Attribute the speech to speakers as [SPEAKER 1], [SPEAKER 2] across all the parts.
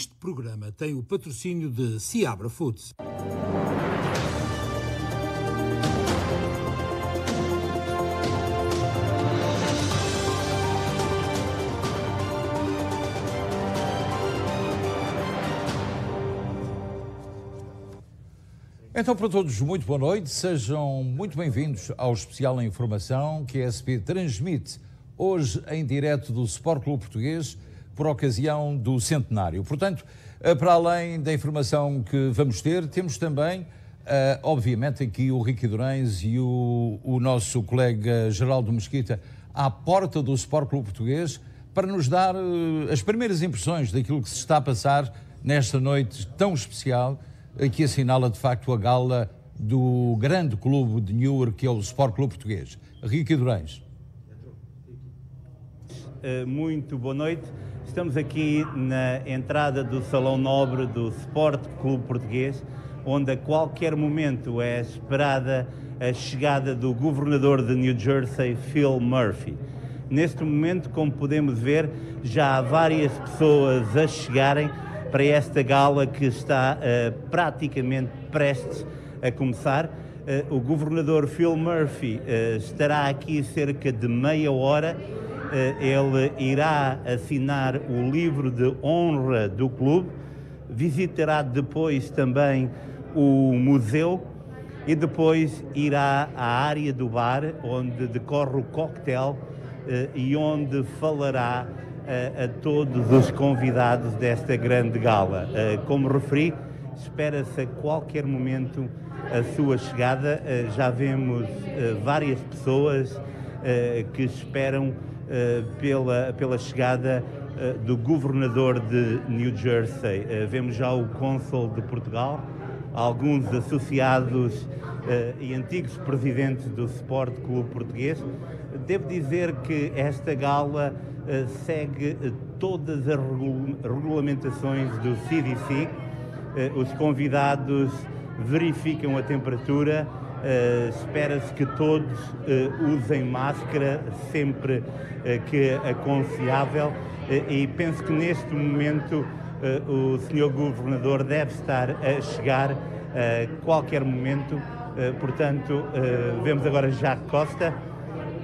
[SPEAKER 1] Este programa tem o patrocínio de Seabra Foods.
[SPEAKER 2] Então, para todos, muito boa noite. Sejam muito bem-vindos ao especial em informação que a SP transmite hoje em direto do Sport Clube Português por ocasião do centenário. Portanto, para além da informação que vamos ter, temos também, obviamente, aqui o Ricky Durães e o nosso colega Geraldo Mesquita à porta do Sport Clube Português para nos dar as primeiras impressões daquilo que se está a passar nesta noite tão especial, que assinala de facto a gala do grande clube de Newark, que é o Sport Clube Português. Ricky Durães.
[SPEAKER 3] Muito boa noite. Estamos aqui na entrada do Salão Nobre do Sport Clube Português, onde a qualquer momento é esperada a chegada do governador de New Jersey, Phil Murphy. Neste momento, como podemos ver, já há várias pessoas a chegarem para esta gala que está praticamente prestes a começar. O governador Phil Murphy estará aqui cerca de meia hora. Ele irá assinar o livro de honra do clube, visitará depois também o museu e depois irá à área do bar, onde decorre o cocktail e onde falará a todos os convidados desta grande gala. Como referi, espera-se a qualquer momento a sua chegada. Já vemos várias pessoas que esperam pela chegada do governador de New Jersey. Vemos já o cônsul de Portugal, alguns associados e antigos presidentes do Sport Clube Português. Devo dizer que esta gala segue todas as regulamentações do CDC. Os convidados verificam a temperatura, espera-se que todos usem máscara sempre que aconselhável e penso que neste momento o Sr. Governador deve estar a chegar a qualquer momento. Portanto, vemos agora Jacques Costa.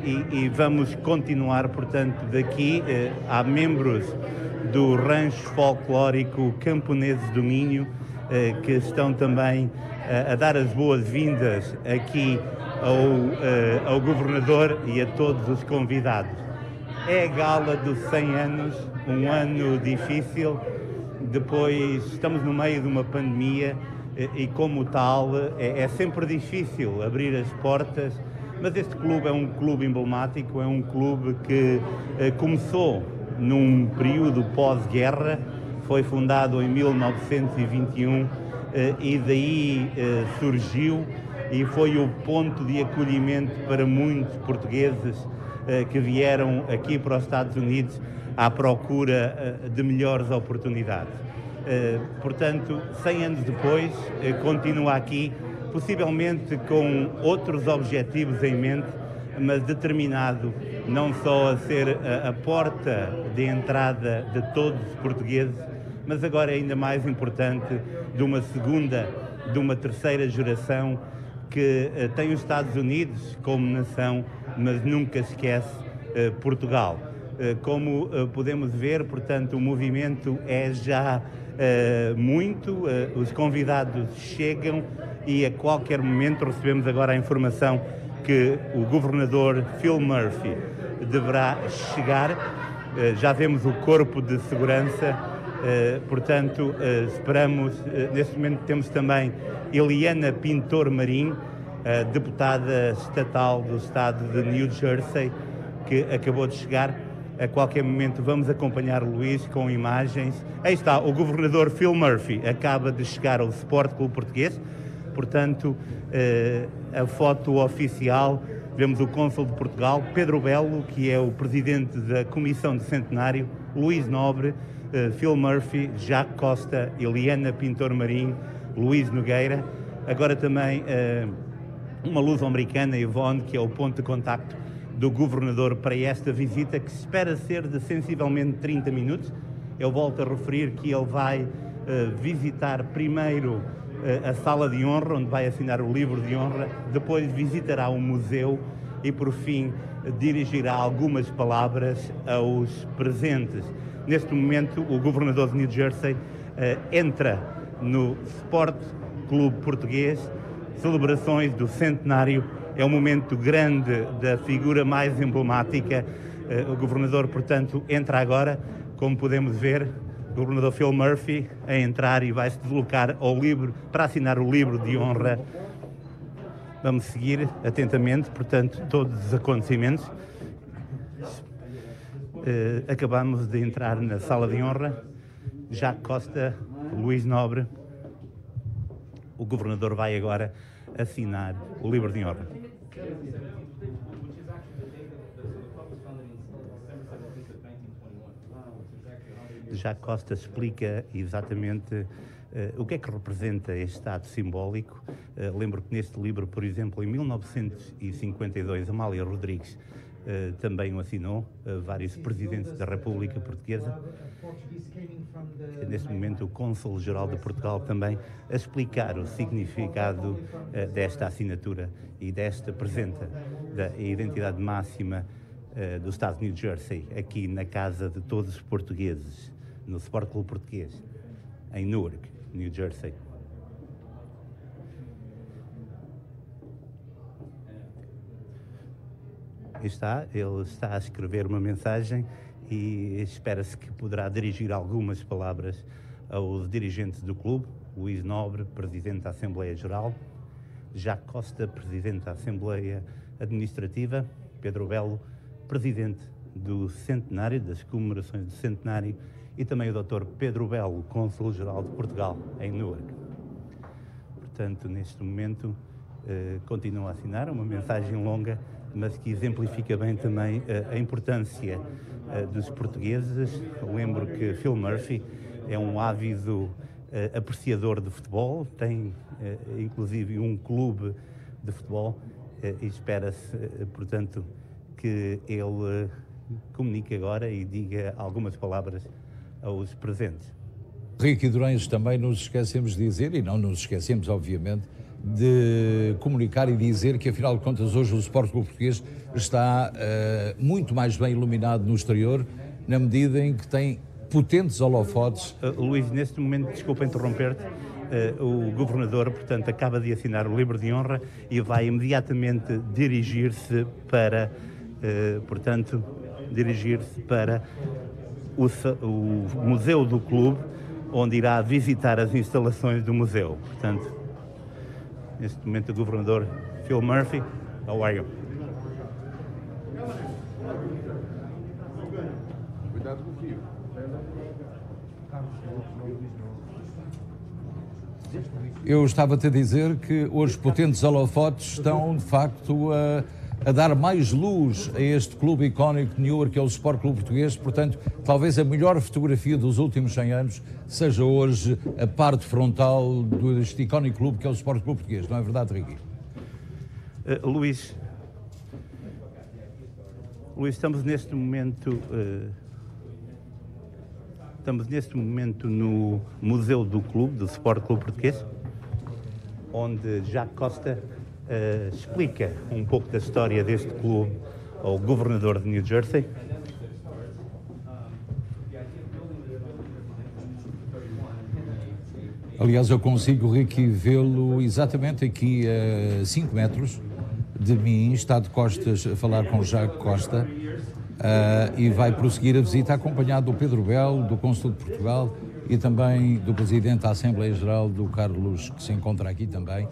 [SPEAKER 3] E vamos continuar, portanto, daqui. Há membros do rancho folclórico Camponeses do Minho que estão também a dar as boas-vindas aqui ao governador e a todos os convidados. É a gala dos 100 anos, um ano difícil, depois estamos no meio de uma pandemia e como tal é sempre difícil abrir as portas. Mas este clube é um clube emblemático, é um clube que começou num período pós-guerra, foi fundado em 1921 e daí surgiu e foi o ponto de acolhimento para muitos portugueses que vieram aqui para os Estados Unidos à procura de melhores oportunidades. Portanto, 100 anos depois, continua aqui, possivelmente com outros objetivos em mente, mas determinado não só a ser a porta de entrada de todos os portugueses, mas agora ainda mais importante, de uma segunda, de uma terceira geração que tem os Estados Unidos como nação, mas nunca esquece Portugal. Como podemos ver, portanto, o movimento é já muito, os convidados chegam e a qualquer momento recebemos agora a informação que o governador Phil Murphy deverá chegar. Já vemos o corpo de segurança, portanto, esperamos. Neste momento temos também Eliana Pintor Marim, deputada estatal do estado de New Jersey, que acabou de chegar. A qualquer momento vamos acompanhar o Luís com imagens. Aí está, o governador Phil Murphy acaba de chegar ao Sport Clube Português. Portanto, a foto oficial, vemos o cônsul de Portugal, Pedro Belo, que é o presidente da Comissão de Centenário, Luís Nobre, Phil Murphy, Jacques Costa, Eliana Pintor Marim, Luís Nogueira. Agora também uma luso-americana, Yvonne, que é o ponto de contacto do governador para esta visita, que se espera ser de sensivelmente 30 minutos. Eu volto a referir que ele vai visitar primeiro a sala de honra, onde vai assinar o livro de honra, depois visitará o museu e, por fim, dirigirá algumas palavras aos presentes. Neste momento, o governador de New Jersey entra no Sport Clube Português, celebrações do centenário. É um momento grande da figura mais emblemática. O governador, portanto, entra agora, como podemos ver, o governador Phil Murphy a entrar e vai se deslocar ao livro para assinar o livro de honra. Vamos seguir atentamente, portanto, todos os acontecimentos. Acabamos de entrar na sala de honra. Jacques Costa, Luís Nobre. O governador vai agora assinar o livro de honra. Jacques Costa explica exatamente o que é que representa este ato simbólico. Lembro que neste livro, por exemplo, em 1952, Amália Rodrigues também o assinou, vários presidentes da República Portuguesa. Neste momento, o Cônsul-Geral de Portugal também a explicar o significado desta assinatura e desta presença da identidade máxima do Estado de New Jersey, aqui na casa de todos os portugueses, no Sport Clube Português, em Newark, New Jersey. Ele está a escrever uma mensagem e espera-se que poderá dirigir algumas palavras aos dirigentes do clube. Luís Nobre, Presidente da Assembleia Geral, Jacques Costa, Presidente da Assembleia Administrativa, Pedro Belo, Presidente do Centenário, das comemorações do Centenário, e também o Dr. Pedro Belo, Cônsul-Geral de Portugal, em Newark. Portanto, neste momento, continua a assinar uma mensagem longa, mas que exemplifica bem também a importância dos portugueses. Eu lembro que Phil Murphy é um ávido apreciador de futebol, tem inclusive um clube de futebol e espera-se, portanto, que ele comunique agora e diga algumas palavras aos presentes.
[SPEAKER 2] Ricky Durães, também nos esquecemos de dizer, e não nos esquecemos, obviamente, de comunicar e dizer que, afinal de contas, hoje o Sport Clube Português está muito mais bem iluminado no exterior, na medida em que tem potentes holofotes.
[SPEAKER 3] Luís, neste momento, desculpa interromper-te, o governador, portanto, acaba de assinar o livro de honra e vai imediatamente dirigir-se para, o museu do clube, onde irá visitar as instalações do museu. Portanto, neste momento, o governador Phil Murphy, how are you?
[SPEAKER 4] Cuidado com o fio.
[SPEAKER 2] Eu estava-te a dizer que hoje potentes holofotes estão, de facto, a dar mais luz a este clube icónico de Newark, que é o Sport Clube Português. Portanto, talvez a melhor fotografia dos últimos 100 anos seja hoje a parte frontal deste icónico clube que é o Sport Clube Português. Não é verdade, Ricky?
[SPEAKER 3] Luís, estamos neste momento no Museu do Clube, do Sport Clube Português, onde Jacques Costa explica um pouco da história deste clube ao governador de New Jersey.
[SPEAKER 2] Aliás, eu consigo, Ricky, vê-lo exatamente aqui a 5 metros de mim, está de costas a falar com Jacques Costa, e vai prosseguir a visita acompanhado do Pedro Belo, do Cônsul de Portugal e também do Presidente da Assembleia Geral, do Carlos, que se encontra aqui também.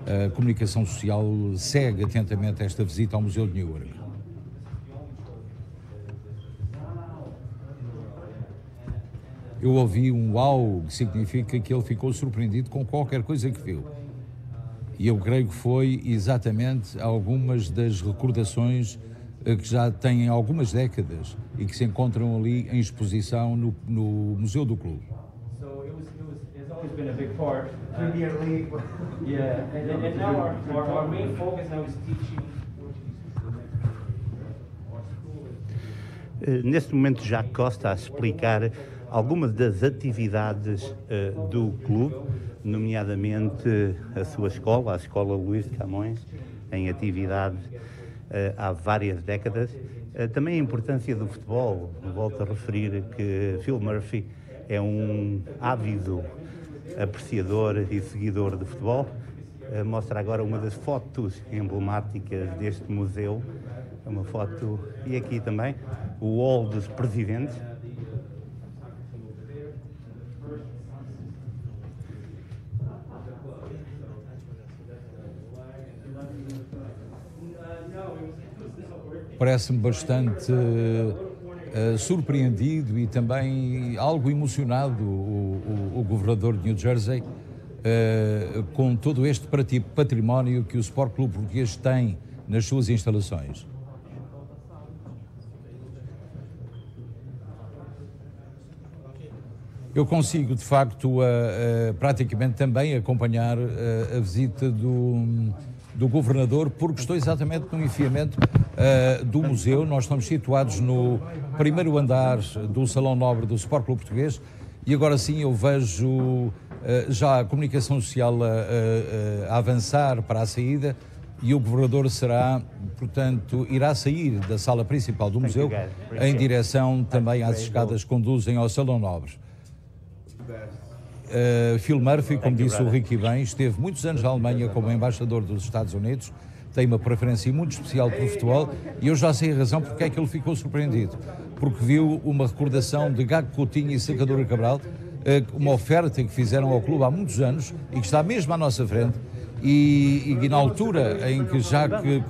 [SPEAKER 2] A comunicação social segue atentamente esta visita ao Museu de Newark. Eu ouvi um uau, que significa que ele ficou surpreendido com qualquer coisa que viu. E eu creio que foi exatamente algumas das recordações que já têm algumas décadas e que se encontram ali em exposição no Museu do Clube.
[SPEAKER 5] It's been a big part. Premier League. Yeah, and now our main focus now is teaching.
[SPEAKER 3] Neste momento, Jacques Costa a explicar algumas das atividades do clube, nomeadamente a sua escola, a Escola Luís de Camões, em atividade há várias décadas. Também a importância do futebol. Volto a referir que Phil Murphy é um ávido apreciador e seguidor de futebol. Mostra agora uma das fotos emblemáticas deste museu. É uma foto, e aqui também, o hall dos presidentes.
[SPEAKER 2] Parece-me bastante surpreendido e também algo emocionado o governador de New Jersey com todo este património que o Sport Clube Português tem nas suas instalações. Eu consigo, de facto, praticamente também acompanhar a visita do governador, porque estou exatamente no enfiamento do museu. Nós estamos situados no primeiro andar do Salão Nobre do Sport Clube Português e agora sim eu vejo já a comunicação social a avançar para a saída e o governador irá sair da sala principal do museu em direção também às escadas que conduzem ao Salão Nobre. Phil Murphy, como disse o Ricky bem, esteve muitos anos na Alemanha como embaixador dos Estados Unidos, tem uma preferência muito especial pelo futebol e eu já sei a razão porque é que ele ficou surpreendido, porque viu uma recordação de Gago Coutinho e Sacadura Cabral, uma oferta que fizeram ao clube há muitos anos e que está mesmo à nossa frente e na altura em que Jacques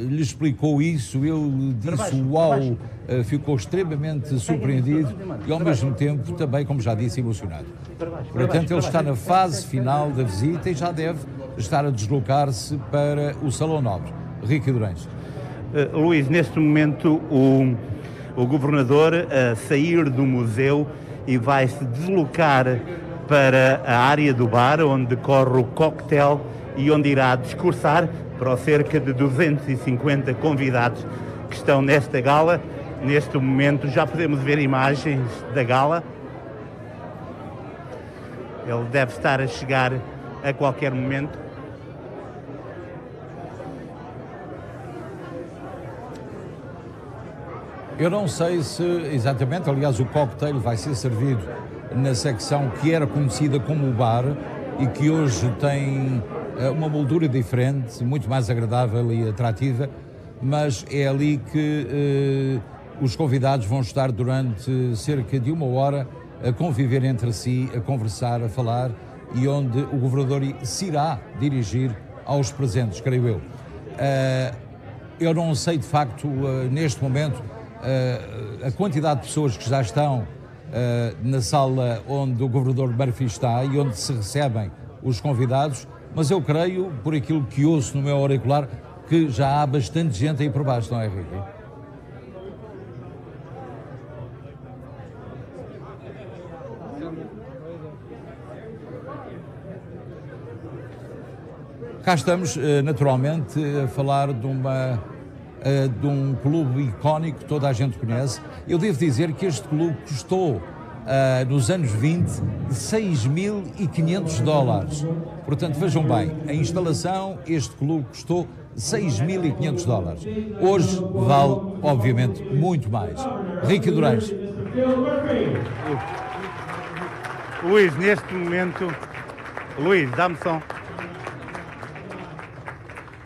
[SPEAKER 2] lhe explicou isso, ele disse uau, ficou extremamente surpreendido e ao mesmo tempo também, como já disse, emocionado. Portanto, ele está na fase final da visita e já deve estar a deslocar-se para o Salão Nobre. Ricky Durães.
[SPEAKER 3] Luís, neste momento o governador a sair do museu e vai se deslocar para a área do bar onde decorre o cocktail e onde irá discursar para os cerca de 250 convidados que estão nesta gala. Neste momento já podemos ver imagens da gala. Ele deve estar a chegar a qualquer momento.
[SPEAKER 2] Eu não sei se exatamente, aliás, o cocktail vai ser servido na secção que era conhecida como o bar e que hoje tem uma moldura diferente, muito mais agradável e atrativa, mas é ali que os convidados vão estar durante cerca de 1 hora a conviver entre si, a conversar, a falar e onde o governador se irá dirigir aos presentes, creio eu. Eu não sei de facto, neste momento, a quantidade de pessoas que já estão na sala onde o governador Murphy está e onde se recebem os convidados, mas eu creio, por aquilo que ouço no meu auricular, que já há bastante gente aí por baixo, não é, Ricky? Cá estamos, naturalmente, a falar de um clube icónico que toda a gente conhece. Eu devo dizer que este clube custou, nos anos 20, $6.500. Portanto, vejam bem, a instalação, este clube custou $6.500. Hoje vale, obviamente, muito mais. Ricky Durães.
[SPEAKER 3] Luís, neste momento... Luís, dá-me som.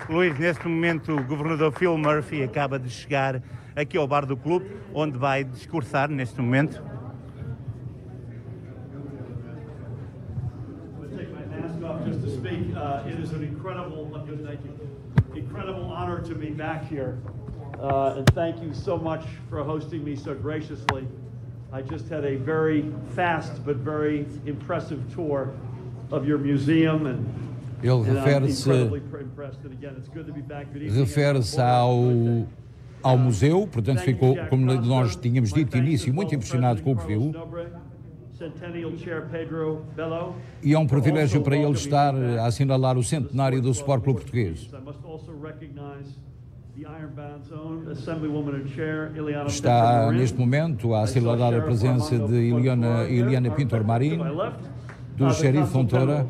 [SPEAKER 3] Luís, neste momento o governador Phil Murphy acaba de chegar aqui ao bar do clube, onde vai discursar neste momento.
[SPEAKER 4] Just to speak, it is an incredible honor to be back here, and thank you so much for hosting me so graciously. I just had a very fast but very impressive tour of your museum, and
[SPEAKER 2] ele refere-se ao museu, portanto ficou, como nós tínhamos dito de início, muito impressionado com o que viu. E é um privilégio para ele estar a assinalar o centenário do Sport Clube Português. Está neste momento a assinalar a presença de Ileana Pinto Armarinho, do Xerife Fontoura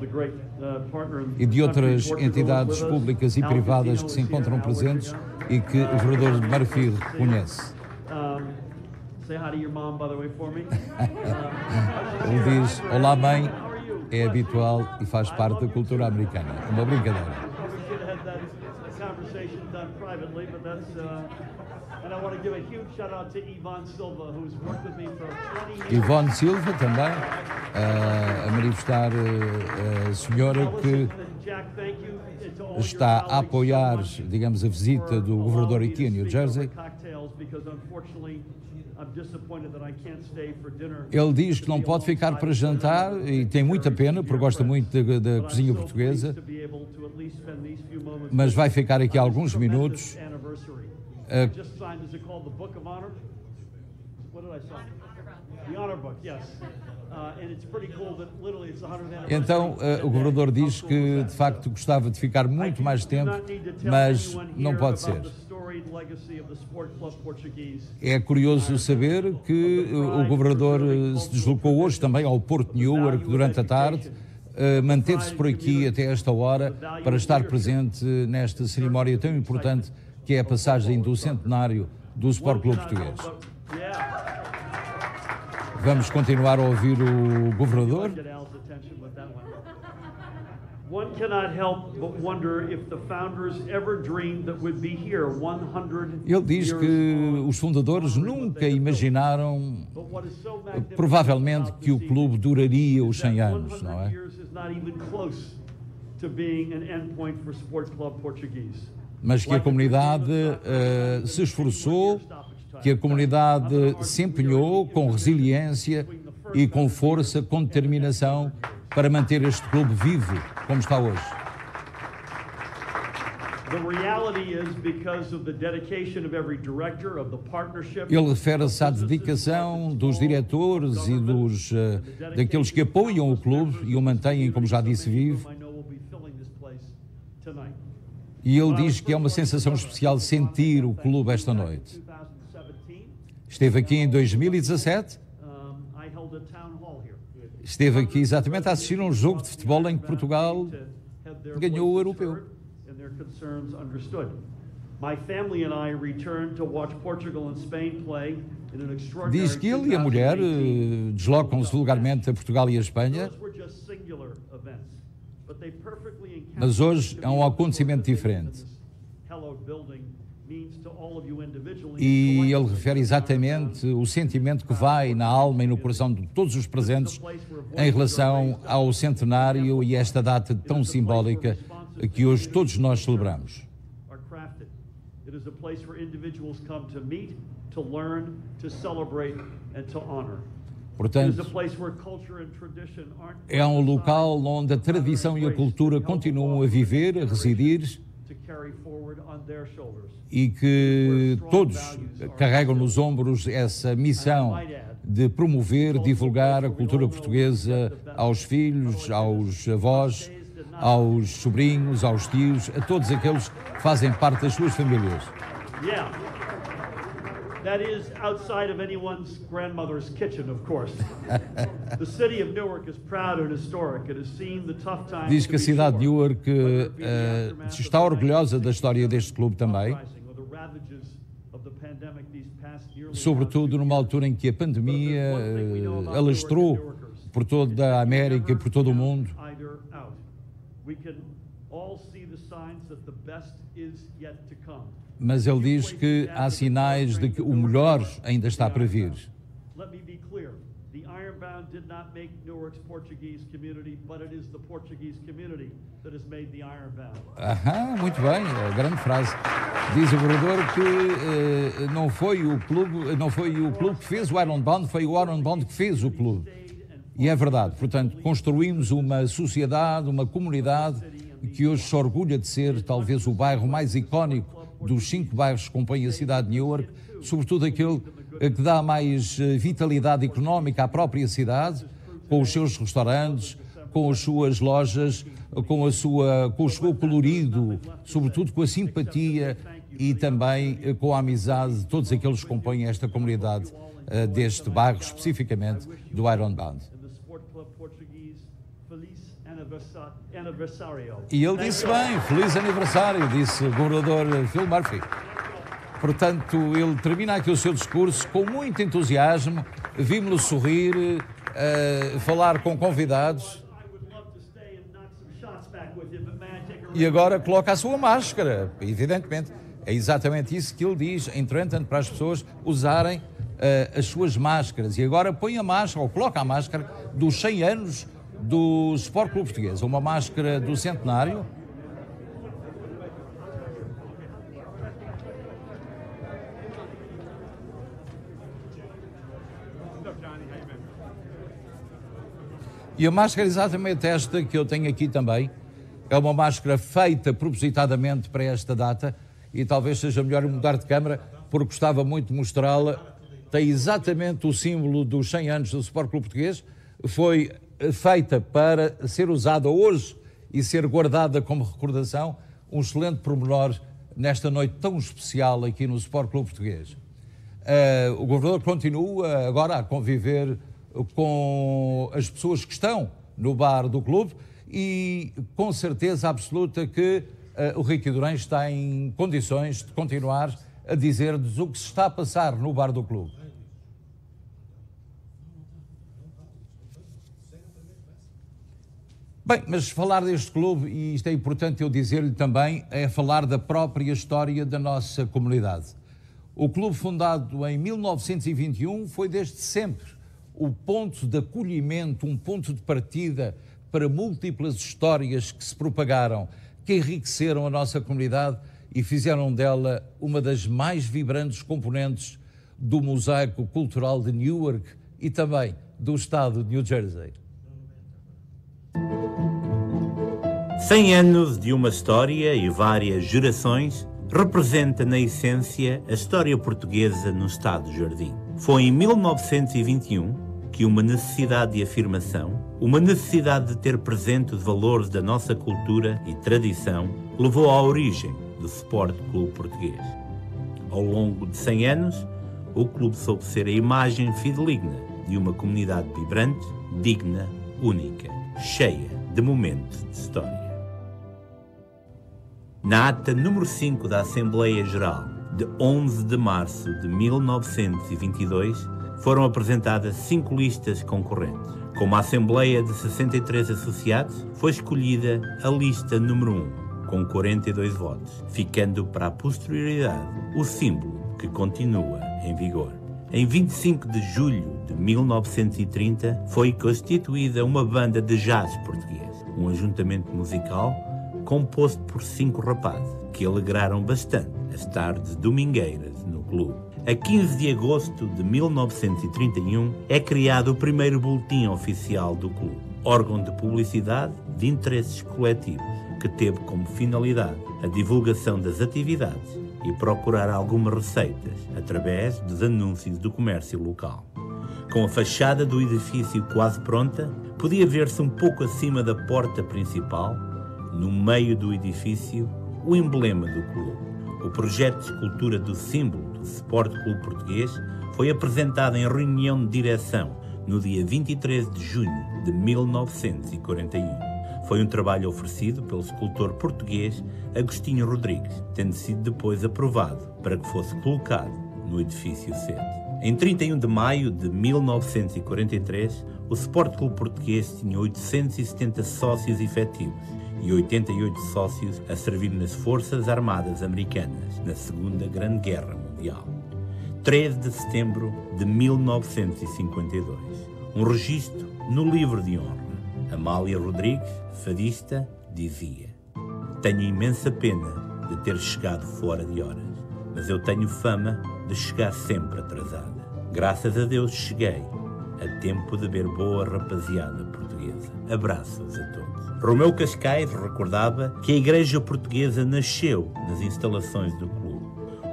[SPEAKER 2] e de outras entidades públicas e privadas que se encontram presentes e que o vereador de Marfil conhece. Ele diz: olá mãe, é habitual e faz parte da cultura americana. Uma brincadeira. Ivone Silva também, a manifestar a senhora que está a apoiar, digamos, a visita do governador aqui em New Jersey. Ele diz que não pode ficar para jantar e tem muita pena, porque gosta muito da cozinha portuguesa, mas vai ficar aqui alguns minutos. Então, o governador diz que, de facto, gostava de ficar muito mais tempo, mas não pode ser. É curioso saber que o governador se deslocou hoje também ao Porto de Newark durante a tarde, manteve-se por aqui até esta hora para estar presente nesta cerimónia tão importante que é a passagem do centenário do Sport Clube Português. Vamos continuar a ouvir o governador.
[SPEAKER 4] One cannot help but wonder if the founders ever dreamed that we'd be here 100
[SPEAKER 2] Ele diz que os fundadores nunca imaginaram, provavelmente, que o clube duraria os 100 anos, não é? Mas que a comunidade se esforçou, que a comunidade se empenhou com resiliência e com força, com determinação, para manter este clube vivo, como está hoje. Ele refere-se à dedicação dos diretores e daqueles que apoiam o clube e o mantêm, como já disse, vivo. E ele diz que é uma sensação especial sentir o clube esta noite. Esteve aqui em 2017. Esteve aqui exatamente a assistir a um jogo de futebol em que Portugal ganhou o europeu. Diz que ele e a mulher deslocam-se vulgarmente a Portugal e a Espanha, mas hoje é um acontecimento diferente. E ele refere exatamente o sentimento que vai na alma e no coração de todos os presentes em relação ao centenário e esta data tão simbólica que hoje todos nós celebramos. Portanto, é um local onde a tradição e a cultura continuam a viver, a residir, e que todos carregam nos ombros essa missão de promover, divulgar a cultura portuguesa aos filhos, aos avós, aos sobrinhos, aos tios, a todos aqueles que fazem parte das suas famílias.
[SPEAKER 4] That is outside of anyone's grandmother's kitchen, of course. The city of Newark is proud and historic. It has seen the tough times.
[SPEAKER 2] Diz que a cidade de Newark está orgulhosa da história deste clube também, sobretudo numa altura em que a pandemia alastrou por toda a América e por todo o mundo. Mas ele diz que há sinais de que o melhor ainda está para vir. Muito bem, grande frase. Diz o vereador que não foi o clube que fez o Ironbound, foi o Ironbound que fez o clube. E é verdade. Portanto, construímos uma sociedade, uma comunidade que hoje se orgulha de ser talvez o bairro mais icónico dos 5 bairros que compõem a cidade de Newark, sobretudo aquele que dá mais vitalidade económica à própria cidade, com os seus restaurantes, com as suas lojas, com o seu colorido, sobretudo com a simpatia e também com a amizade de todos aqueles que compõem esta comunidade deste bairro, especificamente do Ironbound. E ele disse bem, feliz aniversário, disse o governador Phil Murphy. Portanto, ele termina aqui o seu discurso com muito entusiasmo, vimos-lo sorrir, falar com convidados. E agora coloca a sua máscara, evidentemente. É exatamente isso que ele diz em Trenton, para as pessoas usarem as suas máscaras. E agora põe a máscara, ou coloca a máscara, dos 100 anos do Sport Clube Português. Uma máscara do centenário. E a máscara é exatamente esta que eu tenho aqui também. É uma máscara feita propositadamente para esta data e talvez seja melhor mudar de câmara porque gostava muito de mostrá-la. Tem exatamente o símbolo dos 100 anos do Sport Clube Português. Foi feita para ser usada hoje e ser guardada como recordação. Um excelente pormenor nesta noite tão especial aqui no Sport Clube Português. O governador continua agora a conviver com as pessoas que estão no bar do clube e com certeza absoluta que o Ricky Durão está em condições de continuar a dizer-nos o que se está a passar no bar do clube. Bem, mas falar deste clube, e isto é importante eu dizer-lhe também, é falar da própria história da nossa comunidade. O clube, fundado em 1921, foi desde sempre o ponto de acolhimento, um ponto de partida para múltiplas histórias que se propagaram, que enriqueceram a nossa comunidade e fizeram dela uma das mais vibrantes componentes do mosaico cultural de Newark e também do estado de New Jersey.
[SPEAKER 3] 100 anos de uma história e várias gerações representa, na essência, a história portuguesa no estado do Jardim. Foi em 1921 que uma necessidade de afirmação, uma necessidade de ter presente os valores da nossa cultura e tradição, levou à origem do Sport Clube Português. Ao longo de 100 anos, o clube soube ser a imagem fidedigna de uma comunidade vibrante, digna, única, cheia de momentos de história. Na ata número 5 da Assembleia Geral, de 11 de março de 1922, foram apresentadas 5 listas concorrentes. Como a Assembleia de 63 associados, foi escolhida a lista número 1, com 42 votos, ficando para a posterioridade o símbolo que continua em vigor. Em 25 de julho de 1930, foi constituída uma banda de jazz português, um ajuntamento musical composto por 5 rapazes, que alegraram bastante as tardes domingueiras no clube. A 15 de agosto de 1931 é criado o primeiro boletim oficial do clube, órgão de publicidade de interesses coletivos, que teve como finalidade a divulgação das atividades e procurar algumas receitas através dos anúncios do comércio local. Com a fachada do edifício quase pronta, podia ver-se um pouco acima da porta principal, no meio do edifício, o emblema do clube. O projeto de escultura do símbolo do Sport Clube Português foi apresentado em reunião de direção no dia 23 de junho de 1941. Foi um trabalho oferecido pelo escultor português Agostinho Rodrigues, tendo sido depois aprovado para que fosse colocado no edifício sede. Em 31 de maio de 1943, o Sport Clube Português tinha 870 sócios efetivos e 88 sócios a servir nas Forças Armadas Americanas na Segunda Grande Guerra Mundial. 13 de setembro de 1952. Um registro no livro de honra. Amália Rodrigues, fadista, dizia: "Tenho imensa pena de ter chegado fora de horas, mas eu tenho fama de chegar sempre atrasada. Graças a Deus cheguei a tempo de ver boa rapaziada portuguesa. Abraços a todos." Romeu Cascais recordava que a Igreja Portuguesa nasceu nas instalações do clube.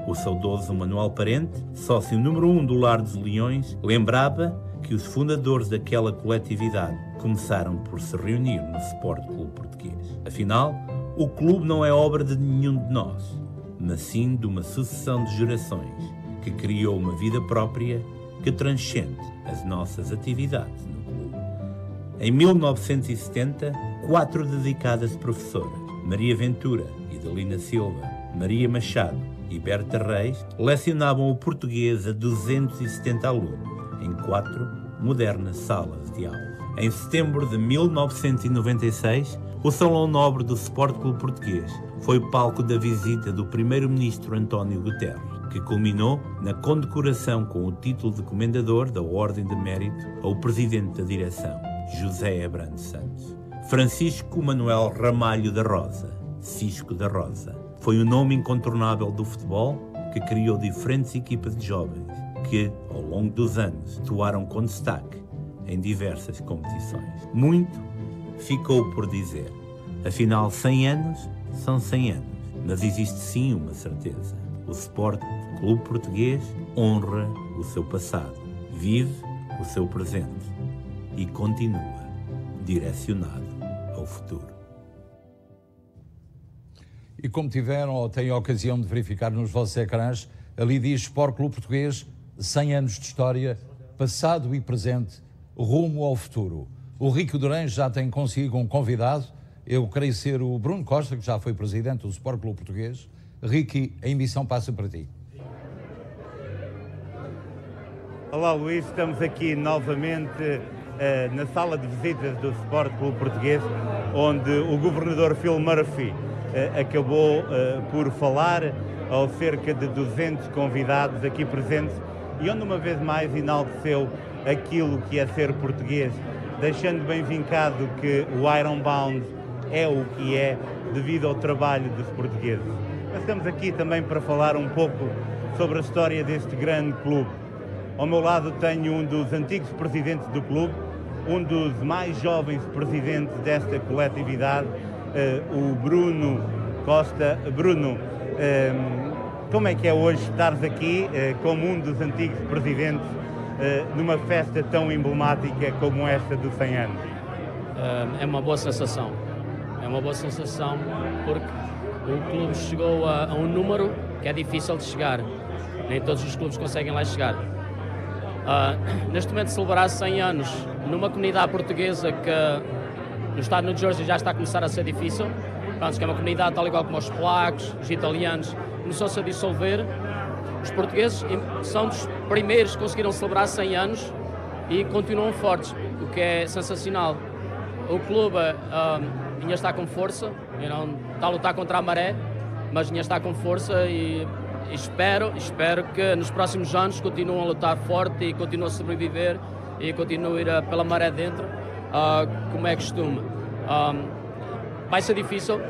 [SPEAKER 3] O saudoso Manuel Parente, sócio número 1 do Lar dos Leões, lembrava que os fundadores daquela coletividade começaram por se reunir no Sport Clube Português. Afinal, o clube não é obra de nenhum de nós,
[SPEAKER 6] mas sim de uma sucessão de gerações que criou uma vida própria que transcende as nossas atividades no clube. Em 1970, 4 dedicadas professoras, Maria Ventura, Idalina Silva, Maria Machado e Berta Reis, lecionavam o português a 270 alunos, em 4 modernas salas de aula. Em setembro de 1996, o Salão Nobre do Sport Clube Português foi palco da visita do primeiro-ministro António Guterres, que culminou na condecoração com o título de Comendador da Ordem de Mérito ao Presidente da Direção, José Abrantes Santos. Francisco Manuel Ramalho da Rosa, Cisco da Rosa, foi o nome incontornável do futebol que criou diferentes equipas de jovens que, ao longo dos anos, atuaram com destaque em diversas competições. Muito ficou por dizer. Afinal, 100 anos são 100 anos, mas existe sim uma certeza. O Sport Clube Português honra o seu passado, vive o seu presente e continua direcionado ao futuro.
[SPEAKER 2] E como tiveram ou têm a ocasião de verificar nos vossos ecrãs, ali diz Sport Clube Português, 100 anos de história, passado e presente, rumo ao futuro. O Rico Durães já tem consigo um convidado, eu creio ser o Bruno Costa, que já foi presidente do Sport Clube Português. Ricky, a emissão passa para ti.
[SPEAKER 3] Olá Luís, estamos aqui novamente na sala de visitas do Sport Clube Português, onde o governador Phil Murphy acabou por falar aos cerca de 200 convidados aqui presentes e onde uma vez mais enalteceu aquilo que é ser português, deixando bem vincado que o Ironbound é o que é devido ao trabalho dos portugueses. Mas estamos aqui também para falar um pouco sobre a história deste grande clube. Ao meu lado tenho um dos antigos presidentes do clube, um dos mais jovens presidentes desta coletividade, o Bruno Costa. Bruno, como é que é hoje estares aqui como um dos antigos presidentes numa festa tão emblemática como esta dos 100 anos?
[SPEAKER 7] É uma boa sensação. É uma boa sensação porque o clube chegou a um número que é difícil de chegar. Nem todos os clubes conseguem lá chegar. Neste momento celebrar 100 anos numa comunidade portuguesa que no estado de New Jersey já está a começar a ser difícil, que é uma comunidade tal igual como os polacos, os italianos, começou-se a dissolver. Os portugueses são dos primeiros que conseguiram celebrar 100 anos e continuam fortes, o que é sensacional. O clube ainda está com força, está a lutar contra a maré, mas ainda está com força e espero que nos próximos anos continuem a lutar forte e continuem a sobreviver e continuem a ir pela maré dentro, como é costume. Vai ser difícil,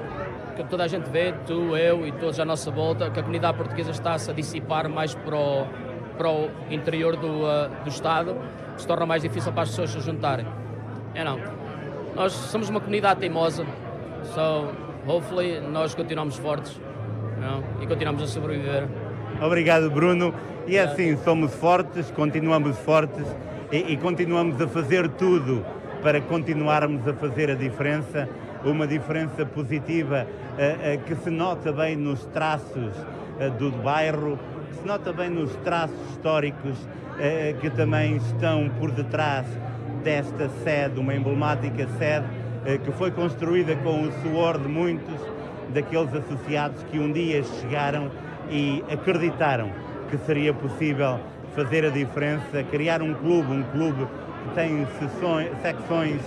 [SPEAKER 7] que toda a gente vê, tu, eu e todos à nossa volta, que a comunidade portuguesa está-se a dissipar mais para o interior do Estado, que se torna mais difícil para as pessoas se juntarem. Nós somos uma comunidade teimosa, so hopefully nós continuamos fortes e continuamos a sobreviver.
[SPEAKER 3] Obrigado, Bruno. E é assim, somos fortes, continuamos fortes e continuamos a fazer tudo para continuarmos a fazer a diferença, uma diferença positiva que se nota bem nos traços do bairro, que se nota bem nos traços históricos que também estão por detrás desta sede, uma emblemática sede que foi construída com o suor de muitos daqueles associados que um dia chegaram e acreditaram que seria possível fazer a diferença, criar um clube que tem secções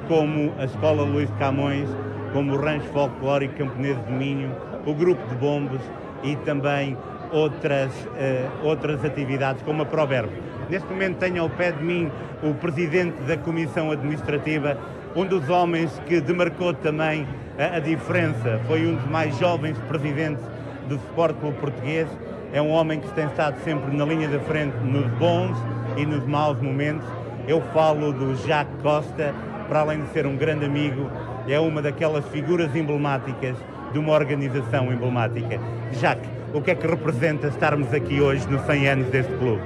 [SPEAKER 3] como a Escola Luís de Camões, como o Rancho Folclórico Camponês de Minho, o Grupo de Bombos e também outras atividades como a Proverbo. Neste momento tenho ao pé de mim o Presidente da Comissão Administrativa, um dos homens que demarcou também a diferença, foi um dos mais jovens presidentes do Sport Clube Português, é um homem que tem estado sempre na linha da frente nos bons e nos maus momentos. Eu falo do Jacques Costa, para além de ser um grande amigo, é uma daquelas figuras emblemáticas de uma organização emblemática. Jacques, o que é que representa estarmos aqui hoje nos 100 anos deste clube?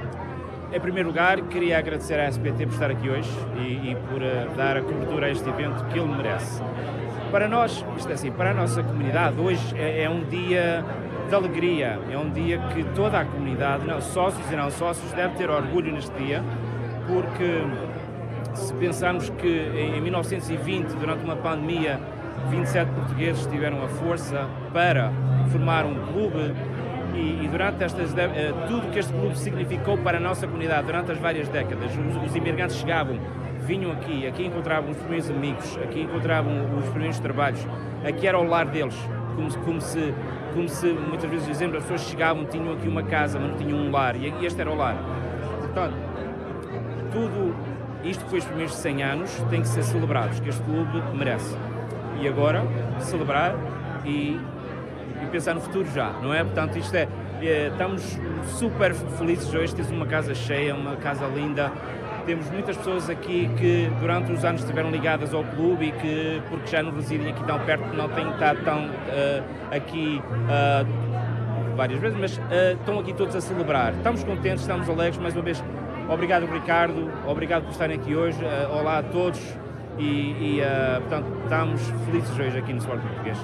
[SPEAKER 8] Em primeiro lugar, queria agradecer à SBT por estar aqui hoje e por dar a cobertura a este evento que ele merece. Para nós, isto é assim, para a nossa comunidade, hoje é um dia de alegria, é um dia que toda a comunidade, sócios e não sócios, deve ter orgulho neste dia, porque se pensarmos que em 1920, durante uma pandemia, 27 portugueses tiveram a força para formar um clube e durante tudo que este clube significou para a nossa comunidade durante as várias décadas, os imigrantes chegavam, vinham aqui encontravam os primeiros amigos, aqui encontravam os primeiros trabalhos, aqui era o lar deles, como se muitas vezes dizemos, as pessoas chegavam, tinham aqui uma casa, mas não tinham um lar, e este era o lar. Portanto, tudo isto que foi os primeiros 100 anos tem que ser celebrados, que este clube merece. E agora, celebrar e pensar no futuro já, não é? Portanto, estamos super felizes hoje, temos uma casa cheia, uma casa linda. Temos muitas pessoas aqui que durante os anos estiveram ligadas ao clube e que, porque já não residem aqui tão perto, não têm estado tão aqui várias vezes, mas estão aqui todos a celebrar. Estamos contentes, estamos alegres, mais uma vez, obrigado Ricardo, obrigado por estarem aqui hoje, olá a todos portanto, estamos felizes hoje aqui no Sport Português.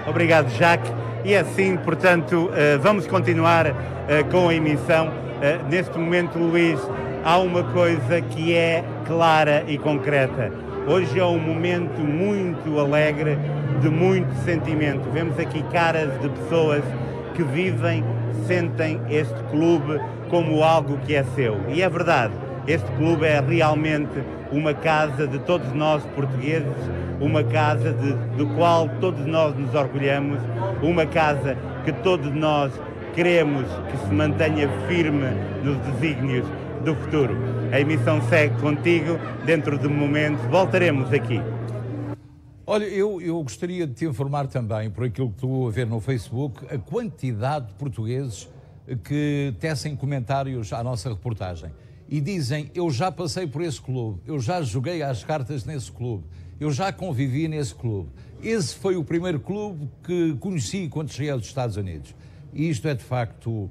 [SPEAKER 3] Obrigado, Jacques. E assim, portanto, vamos continuar com a emissão. Neste momento, Luís, há uma coisa que é clara e concreta. Hoje é um momento muito alegre, de muito sentimento. Vemos aqui caras de pessoas que vivem, sentem este clube como algo que é seu. E é verdade, este clube é realmente uma casa de todos nós portugueses, uma casa do qual todos nós nos orgulhamos, uma casa que todos nós queremos que se mantenha firme nos desígnios do futuro. A emissão segue contigo, dentro de momentos voltaremos aqui.
[SPEAKER 2] Olha, eu gostaria de te informar também, por aquilo que estou a ver no Facebook, a quantidade de portugueses que tecem comentários à nossa reportagem e dizem: eu já passei por esse clube, eu já joguei às cartas nesse clube, eu já convivi nesse clube. Esse foi o primeiro clube que conheci quando cheguei aos Estados Unidos. E isto é, de facto,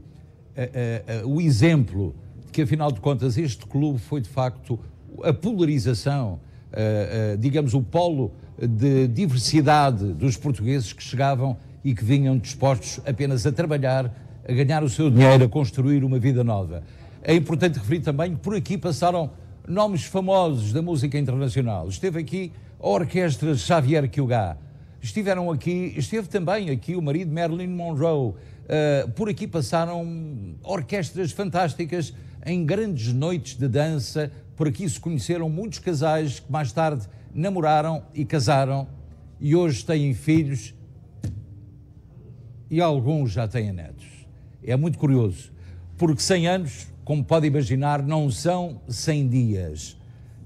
[SPEAKER 2] o exemplo de que, afinal de contas, este clube foi, de facto, a polarização, digamos, o polo de diversidade dos portugueses que chegavam e que vinham dispostos apenas a trabalhar, a ganhar o seu dinheiro, a construir uma vida nova. É importante referir também que por aqui passaram nomes famosos da música internacional. Esteve aqui a Orquestra Xavier Cugat. Esteve também aqui o marido Marilyn Monroe. Por aqui passaram orquestras fantásticas em grandes noites de dança. Por aqui se conheceram muitos casais que mais tarde namoraram e casaram e hoje têm filhos e alguns já têm netos. É muito curioso, porque 100 anos, como pode imaginar, não são 100 dias.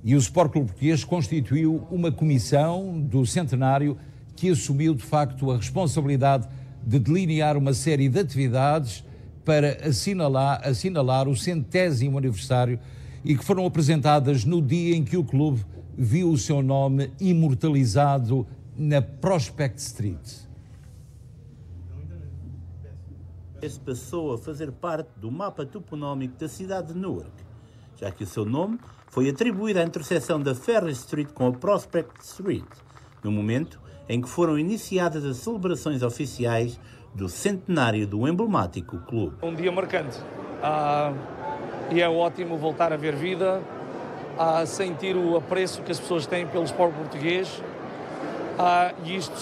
[SPEAKER 2] E o Sport Clube Português constituiu uma comissão do centenário que assumiu, de facto, a responsabilidade de delinear uma série de atividades para assinalar o 100º aniversário e que foram apresentadas no dia em que o clube viu o seu nome imortalizado na Prospect Street.
[SPEAKER 6] Esse passou a fazer parte do mapa toponómico da cidade de Newark, já que o seu nome foi atribuído à interseção da Ferry Street com a Prospect Street, no momento em que foram iniciadas as celebrações oficiais do centenário do emblemático clube.
[SPEAKER 9] Um dia marcante e é ótimo voltar a ver vida, a sentir o apreço que as pessoas têm pelo esporte português e isto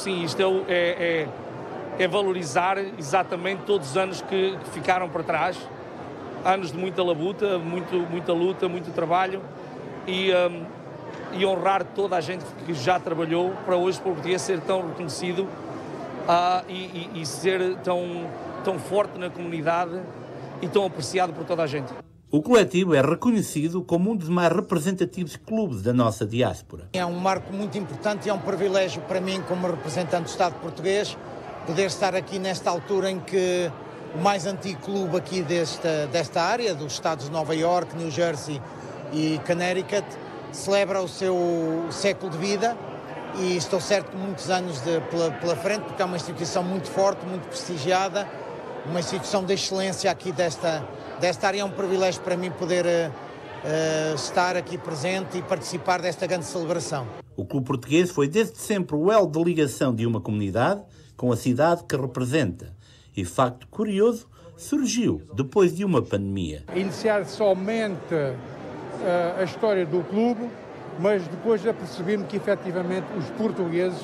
[SPEAKER 9] é valorizar exatamente todos os anos que ficaram para trás, anos de muita labuta, muita luta, muito trabalho e honrar toda a gente que já trabalhou para hoje o português ser tão reconhecido e ser tão forte na comunidade e tão apreciado por toda a gente.
[SPEAKER 6] O coletivo é reconhecido como um dos mais representativos clubes da nossa diáspora.
[SPEAKER 10] É um marco muito importante e é um privilégio para mim, como representante do Estado português, poder estar aqui nesta altura em que o mais antigo clube aqui desta área, dos estados de Nova York, New Jersey e Connecticut, celebra o seu século de vida e estou certo que muitos anos pela frente, porque é uma instituição muito forte, muito prestigiada, uma instituição de excelência aqui desta área. É um privilégio para mim poder estar aqui presente e participar desta grande celebração.
[SPEAKER 6] O Clube Português foi desde sempre o elo de ligação de uma comunidade com a cidade que representa e facto curioso surgiu depois de uma pandemia.
[SPEAKER 11] Iniciar somente a história do clube, mas depois apercebi-me que efetivamente os portugueses,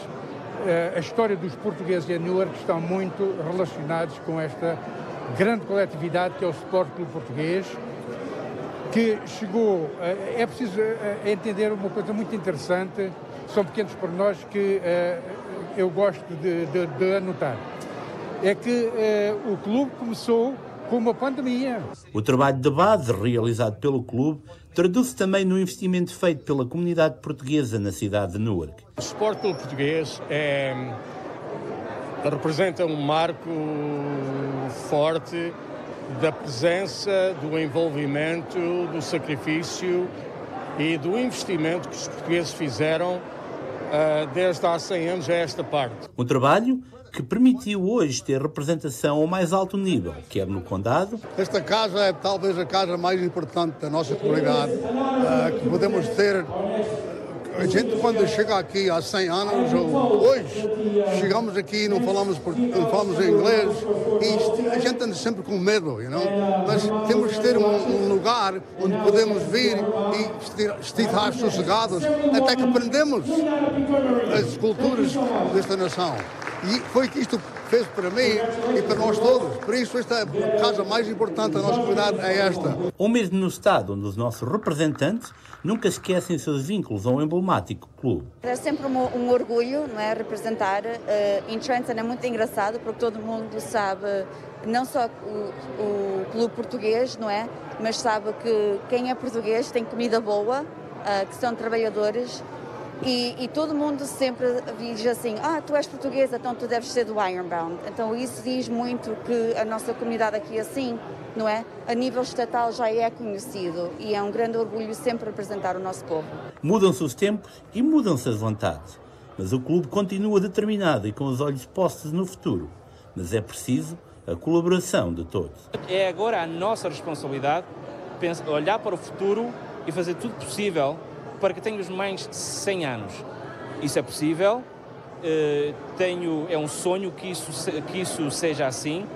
[SPEAKER 11] a história dos portugueses em Newark estão muito relacionados com esta grande coletividade que é o Sport Clube Português, que chegou, é preciso entender uma coisa muito interessante, são pequenos pormenores que eu gosto de anotar. É que o clube começou com uma pandemia.
[SPEAKER 6] O trabalho de base realizado pelo clube traduz-se também no investimento feito pela comunidade portuguesa na cidade de Newark.
[SPEAKER 12] O Sport Clube Português representa um marco forte da presença, do envolvimento, do sacrifício e do investimento que os portugueses fizeram desde há 100 anos a esta parte.
[SPEAKER 6] Um trabalho que permitiu hoje ter representação ao mais alto nível, quer no Condado.
[SPEAKER 13] Esta casa é talvez a casa mais importante da nossa comunidade, que podemos ter. A gente quando chega aqui há 100 anos, ou hoje, chegamos aqui e não falamos inglês, e a gente anda sempre com medo, mas temos que ter um lugar onde podemos vir e estar sossegados até que aprendemos as culturas desta nação. E foi que isto fez para mim e para nós todos. Por isso, esta é a casa mais importante da nossa comunidade, é esta.
[SPEAKER 6] Ou mesmo no estado onde os nossos representantes nunca esquecem seus vínculos ao emblemático clube.
[SPEAKER 14] É sempre um orgulho, não é, representar. Em Trenton é muito engraçado porque todo mundo sabe não só o clube português, não é, mas sabe que quem é português tem comida boa, que são trabalhadores. E todo mundo sempre diz assim, tu és portuguesa, então tu deves ser do Ironbound. Então isso diz muito que a nossa comunidade aqui assim, não é? A nível estatal já é conhecido e é um grande orgulho sempre representar o nosso povo.
[SPEAKER 6] Mudam-se os tempos e mudam-se as vontades, mas o clube continua determinado e com os olhos postos no futuro. Mas é preciso a colaboração de todos.
[SPEAKER 8] É agora a nossa responsabilidade olhar para o futuro e fazer tudo possível para que tenhamos mais de 100 anos. Isso é possível, é um sonho que isso seja assim,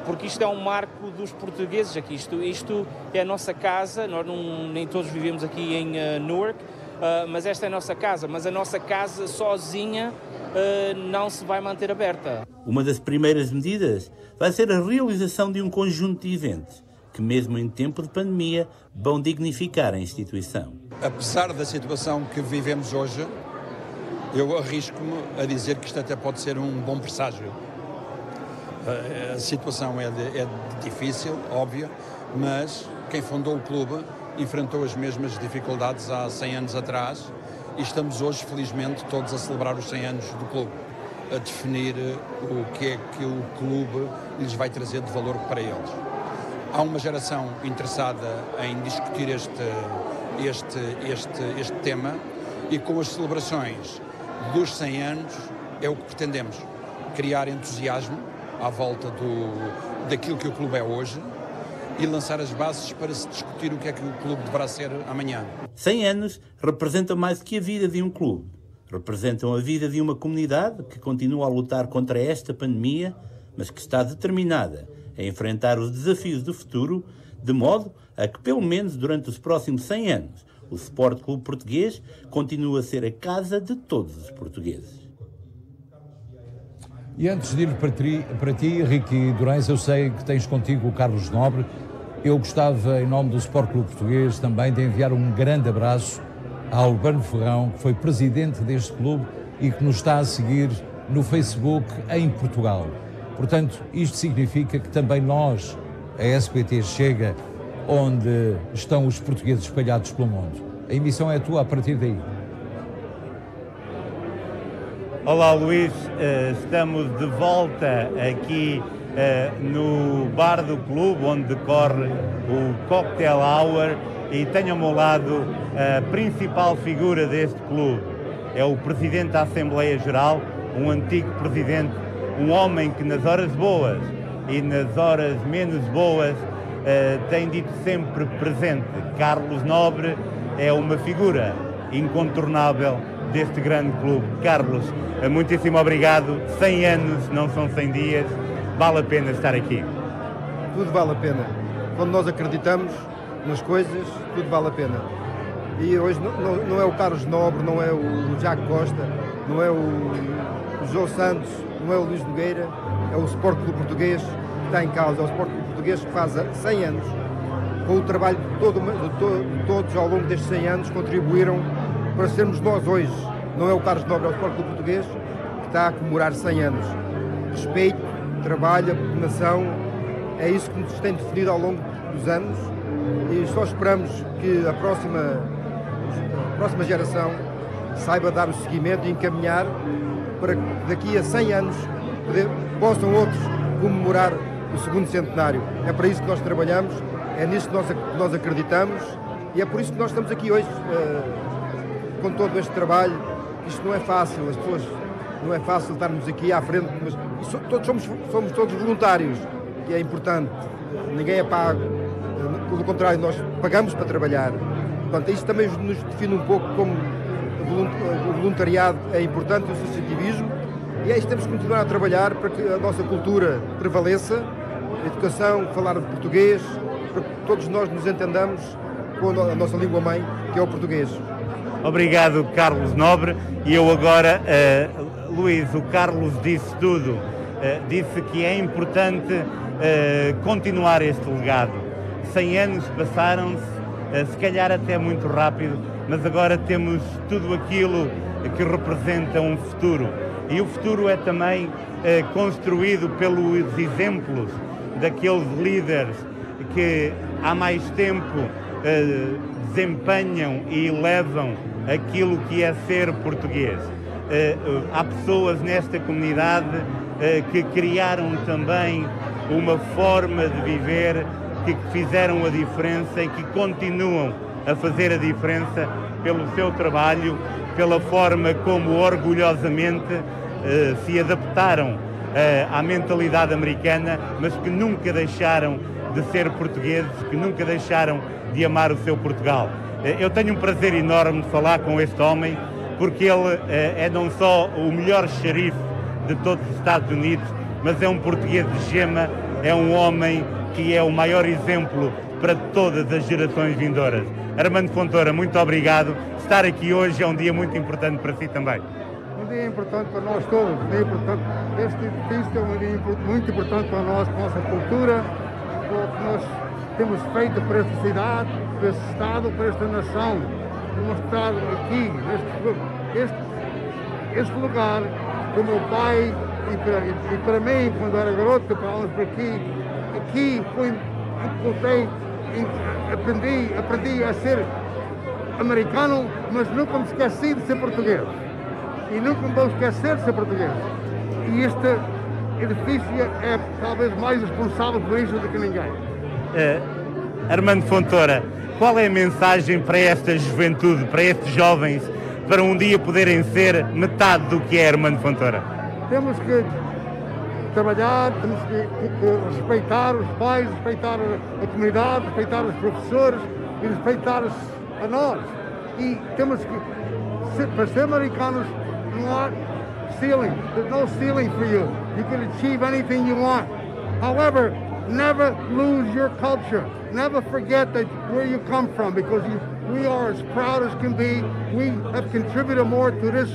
[SPEAKER 8] porque isto é um marco dos portugueses aqui. Isto é a nossa casa, nós nem todos vivemos aqui em Newark, mas esta é a nossa casa. Mas a nossa casa sozinha não se vai manter aberta.
[SPEAKER 6] Uma das primeiras medidas vai ser a realização de um conjunto de eventos que, mesmo em tempo de pandemia, vão dignificar a instituição.
[SPEAKER 15] Apesar da situação que vivemos hoje, eu arrisco-me a dizer que isto até pode ser um bom presságio. A situação é difícil, óbvio, mas quem fundou o clube enfrentou as mesmas dificuldades há 100 anos atrás e estamos hoje, felizmente, todos a celebrar os 100 anos do clube, a definir o que é que o clube lhes vai trazer de valor para eles. Há uma geração interessada em discutir este tema e com as celebrações dos 100 anos é o que pretendemos, criar entusiasmo à volta daquilo que o clube é hoje e lançar as bases para se discutir o que é que o clube deverá ser amanhã.
[SPEAKER 6] 100 anos representam mais do que a vida de um clube. Representam a vida de uma comunidade que continua a lutar contra esta pandemia, mas que está determinada a enfrentar os desafios do futuro, de modo a que, pelo menos durante os próximos 100 anos, o Sport Clube Português continua a ser a casa de todos os portugueses.
[SPEAKER 2] E antes de ir para ti, Ricky Durães, eu sei que tens contigo o Carlos Nobre. Eu gostava, em nome do Sport Clube Português, também de enviar um grande abraço a Albano Ferrão, que foi presidente deste clube e que nos está a seguir no Facebook em Portugal. Portanto, isto significa que também nós, a SBT, chega onde estão os portugueses espalhados pelo mundo. A emissão é tua a partir daí.
[SPEAKER 3] Olá, Luís. Estamos de volta aqui no bar do clube, onde decorre o Cocktail Hour, e tenho ao meu lado a principal figura deste clube. É o Presidente da Assembleia Geral, um antigo Presidente, um homem que nas horas boas e nas horas menos boas tem dito sempre presente. Carlos Nobre é uma figura incontornável deste grande clube. Carlos, muitíssimo obrigado. 100 anos não são 100 dias. vale a pena estar aqui?
[SPEAKER 16] Tudo vale a pena. Quando nós acreditamos nas coisas, tudo vale a pena. E hoje não é o Carlos Nobre, não é o Jaco Costa, não é o João Santos, não é o Luís Nogueira, é o Sport Clube Português que está em causa. É o Sport Clube Português que faz 100 anos, com o trabalho de todos ao longo destes 100 anos, contribuíram para sermos nós hoje. Não é o Carlos Nobre, é o Sport Clube Português que está a comemorar 100 anos. Respeito, trabalho, abnegação, é isso que nos tem definido ao longo dos anos e só esperamos que a próxima geração saiba dar o seguimento e encaminhar para que daqui a 100 anos possam outros comemorar o segundo centenário. É para isso que nós trabalhamos, é nisso que nós acreditamos e é por isso que nós estamos aqui hoje com todo este trabalho. Isto não é fácil, as pessoas não é fácil estarmos aqui à frente, mas somos todos voluntários, que é importante. Ninguém é pago, pelo contrário, nós pagamos para trabalhar. Portanto, isto também nos define um pouco como o voluntariado é importante, o associativismo, e é isso que temos que continuar a trabalhar para que a nossa cultura prevaleça, a educação, falar de português, para que todos nós nos entendamos com a nossa língua-mãe, que é o português.
[SPEAKER 3] Obrigado, Carlos Nobre. E eu agora, Luís, o Carlos disse tudo. Disse que é importante continuar este legado. 100 anos passaram-se, se calhar até muito rápido, mas agora temos tudo aquilo que representa um futuro. E o futuro é também construído pelos exemplos daqueles líderes que há mais tempo desempenham e elevam aquilo que é ser português. Há pessoas nesta comunidade que criaram também uma forma de viver que fizeram a diferença e que continuam a fazer a diferença pelo seu trabalho, pela forma como orgulhosamente se adaptaram à mentalidade americana, mas que nunca deixaram de ser portugueses, que nunca deixaram de amar o seu Portugal. Eu tenho um prazer enorme de falar com este homem, porque ele é não só o melhor xerife de todos os Estados Unidos, mas é um português de gema, é um homem que é o maior exemplo para todas as gerações vindouras. Armando Fontoura, muito obrigado. Estar aqui hoje é um dia muito importante para si também.
[SPEAKER 11] Um dia importante para nós todos. Este edifício é um dia muito importante para nós, para a nossa cultura, para o que nós temos feito para esta cidade, para este Estado, para esta nação. Mostrar aqui, este lugar, para o meu pai e para mim, quando era garoto, que falávamos por aqui foi voltei, aprendi a ser americano, mas nunca me esqueci de ser português. E nunca me vou esquecer de ser português. E este edifício é talvez mais responsável por isso do que ninguém.
[SPEAKER 3] Armando Fontoura, qual é a mensagem para esta juventude, para estes jovens, para um dia poderem ser metade do que é Armando Fontoura?
[SPEAKER 11] Temos que trabalhar, temos que respeitar os pais, respeitar a comunidade, respeitar os professores e respeitar a nós. E temos que, para ser americanos, não há ceiling. There's no ceiling for you. You can achieve anything you want. However, never lose your culture. Never forget where you come from, because we are as proud as can be. We have contributed more to this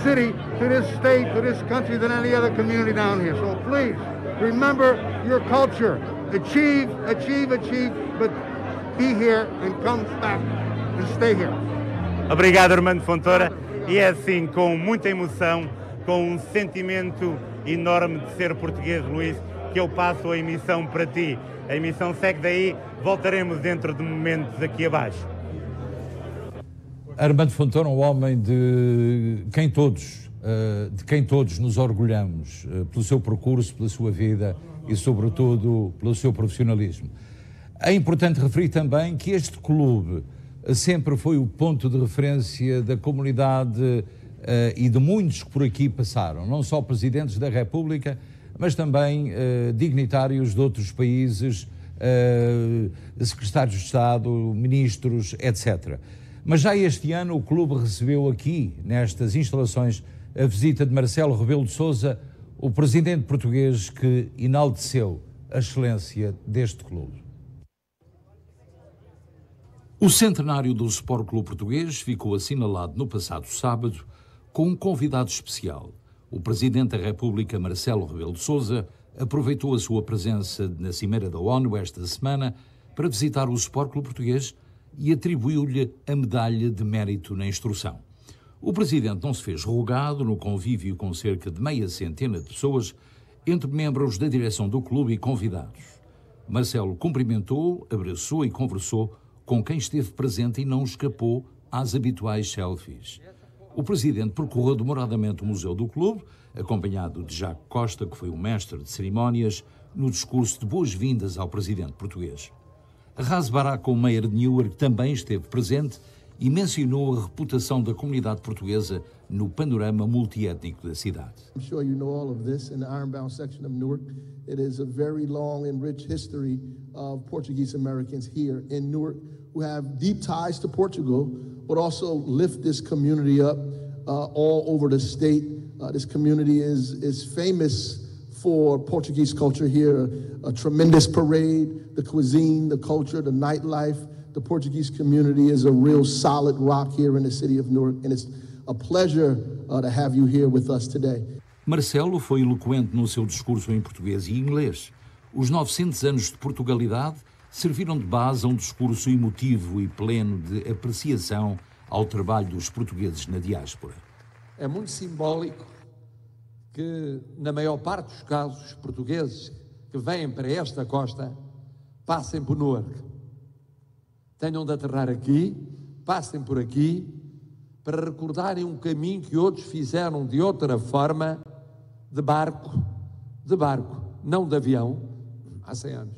[SPEAKER 11] city, to this state, to this country than any other community down here. So please, remember your culture. Achieve, but be here and come back and stay here.
[SPEAKER 3] Obrigado, Armando Fontoura. E é assim, com muita emoção, com um sentimento enorme de ser português, Luís, que eu passo a emissão para ti. A emissão segue daí, voltaremos dentro de momentos aqui abaixo.
[SPEAKER 2] Armando Fontoura, um homem de quem todos nos orgulhamos, pelo seu percurso, pela sua vida e, sobretudo, pelo seu profissionalismo. É importante referir também que este clube sempre foi o ponto de referência da comunidade e de muitos que por aqui passaram, não só presidentes da República, mas também dignitários de outros países, secretários de Estado, ministros, etc. Mas já este ano o clube recebeu aqui, nestas instalações, a visita de Marcelo Rebelo de Sousa, o presidente português que enalteceu a excelência deste clube. O centenário do Sport Clube Português ficou assinalado no passado sábado com um convidado especial. O Presidente da República, Marcelo Rebelo de Sousa, aproveitou a sua presença na Cimeira da ONU esta semana para visitar o Sport Clube Português e atribuiu-lhe a medalha de mérito na instrução. O Presidente não se fez rogado no convívio com cerca de meia centena de pessoas, entre membros da direção do clube e convidados. Marcelo cumprimentou, abraçou e conversou com quem esteve presente e não escapou às habituais selfies. O Presidente percorreu demoradamente o Museu do Clube, acompanhado de Jacques Costa, que foi o mestre de cerimónias, no discurso de boas-vindas ao Presidente português. Ras Baraka, o Mayor de Newark, também esteve presente e mencionou a reputação da comunidade portuguesa no panorama multiétnico da cidade.
[SPEAKER 17] I'm sure you know all of this in the Ironbound section of Newark. It is a very long and rich history of Portuguese Americans here in Newark who have deep ties to Portugal, but also lift this community up all over the state. This community is famous for Portuguese culture here, a tremendous parade, the cuisine, the culture, the nightlife. The Portuguese community is a real solid rock here in the city of Newark, and it's a pleasure to have you here with us today.
[SPEAKER 2] Marcelo foi eloquente no seu discurso em português e inglês. Os 900 anos de Portugalidade serviram de base a um discurso emotivo e pleno de apreciação ao trabalho dos portugueses na diáspora.
[SPEAKER 18] É muito simbólico que, na maior parte dos casos, os portugueses que vêm para esta costa passem por Newark. Tenham de aterrar aqui, passem por aqui, para recordarem um caminho que outros fizeram de outra forma, de barco, não de avião, há 100 anos.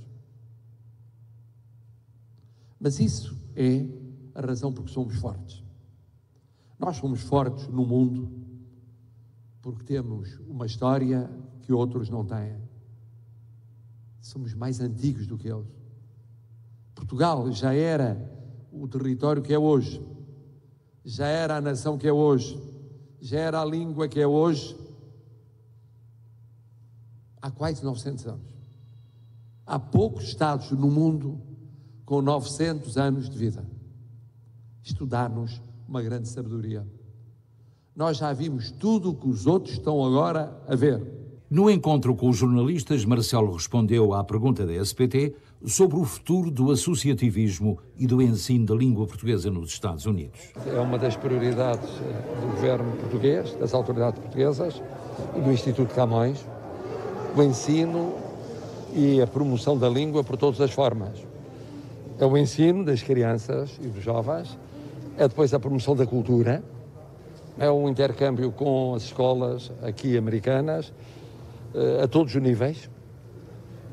[SPEAKER 18] Mas isso é a razão por que somos fortes. Nós somos fortes no mundo porque temos uma história que outros não têm. Somos mais antigos do que eles. Portugal já era o território que é hoje, já era a nação que é hoje, já era a língua que é hoje há quase 900 anos. Há poucos Estados no mundo com 900 anos de vida. Isto dá-nos uma grande sabedoria. Nós já vimos tudo o que os outros estão agora a ver.
[SPEAKER 2] No encontro com os jornalistas, Marcelo respondeu à pergunta da SPT sobre o futuro do associativismo e do ensino da língua portuguesa nos Estados Unidos.
[SPEAKER 18] É uma das prioridades do governo português, das autoridades portuguesas e do Instituto Camões, o ensino e a promoção da língua por todas as formas. É o ensino das crianças e dos jovens, é depois a promoção da cultura, é o intercâmbio com as escolas aqui americanas, a todos os níveis,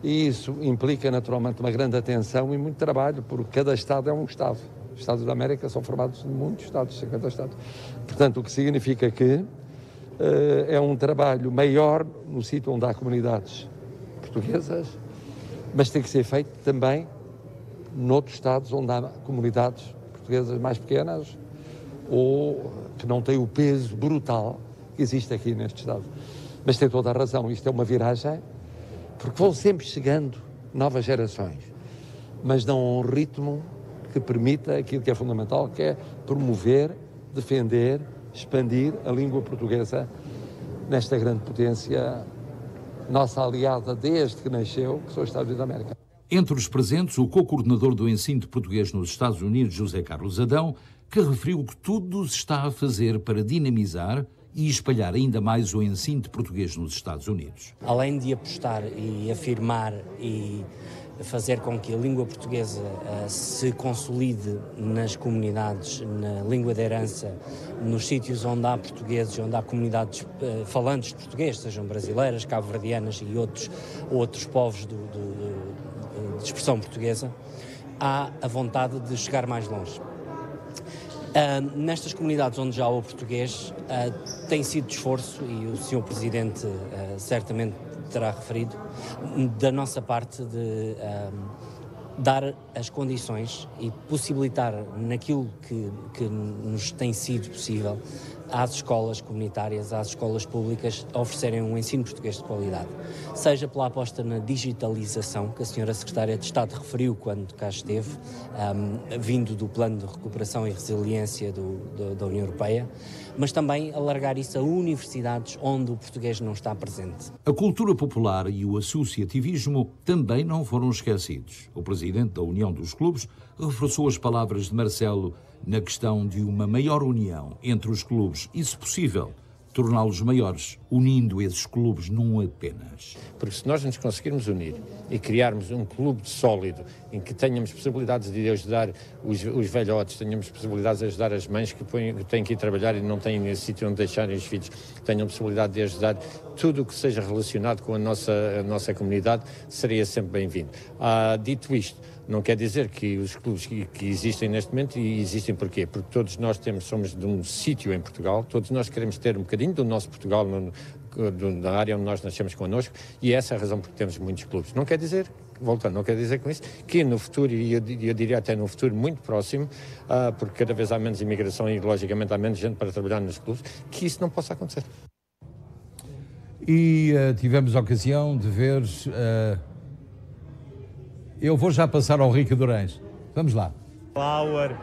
[SPEAKER 18] e isso implica naturalmente uma grande atenção e muito trabalho, porque cada Estado é um Estado. Os Estados da América são formados de muitos Estados, 50 Estados. Portanto, o que significa que é um trabalho maior no sítio onde há comunidades portuguesas, mas tem que ser feito também noutros Estados onde há comunidades portuguesas mais pequenas ou que não têm o peso brutal que existe aqui neste Estado. Mas tem toda a razão, isto é uma viragem, porque vão sempre chegando novas gerações, mas não a um ritmo que permita aquilo que é fundamental, que é promover, defender, expandir a língua portuguesa nesta grande potência, nossa aliada desde que nasceu, que são os Estados Unidos da América.
[SPEAKER 2] Entre os presentes, o co-coordenador do ensino de português nos Estados Unidos, José Carlos Adão, que referiu que tudo se está a fazer para dinamizar e espalhar ainda mais o ensino de português nos Estados Unidos.
[SPEAKER 19] Além de apostar e afirmar e fazer com que a língua portuguesa se consolide nas comunidades, na língua de herança, nos sítios onde há portugueses, onde há comunidades falantes de português, sejam brasileiras, cabo-verdianas e outros povos de expressão portuguesa, há a vontade de chegar mais longe. Nestas comunidades onde já há o português, tem sido de esforço, e o Sr. Presidente certamente terá referido, da nossa parte de dar as condições e possibilitar naquilo que nos tem sido possível às escolas comunitárias, às escolas públicas, a oferecerem um ensino português de qualidade. Seja pela aposta na digitalização, que a senhora Secretária de Estado referiu quando cá esteve, vindo do Plano de Recuperação e Resiliência da União Europeia, mas também alargar isso a universidades onde o português não está presente.
[SPEAKER 2] A cultura popular e o associativismo também não foram esquecidos. O presidente da União dos Clubes reforçou as palavras de Marcelo na questão de uma maior união entre os clubes e, se possível, torná-los maiores, unindo esses clubes num apenas.
[SPEAKER 20] Porque se nós nos conseguirmos unir e criarmos um clube sólido, em que tenhamos possibilidades de ajudar os velhotes, tenhamos possibilidades de ajudar as mães que têm que ir trabalhar e não têm esse sítio onde deixarem os filhos, tenham possibilidade de ajudar tudo o que seja relacionado com a nossa comunidade, seria sempre bem-vindo. Dito isto, não quer dizer que os clubes que existem neste momento, e existem porquê? Porque todos nós somos de um sítio em Portugal, todos nós queremos ter um bocadinho do nosso Portugal na área onde nós nascemos connosco, e essa é a razão porque temos muitos clubes. Não quer dizer, voltando, não quer dizer com isso que no futuro, e eu diria até no futuro muito próximo, porque cada vez há menos imigração e logicamente há menos gente para trabalhar nos clubes, que isso não possa acontecer.
[SPEAKER 2] E tivemos a ocasião de ver... Eu vou já passar ao Rico Durães. Vamos lá.
[SPEAKER 3] Flower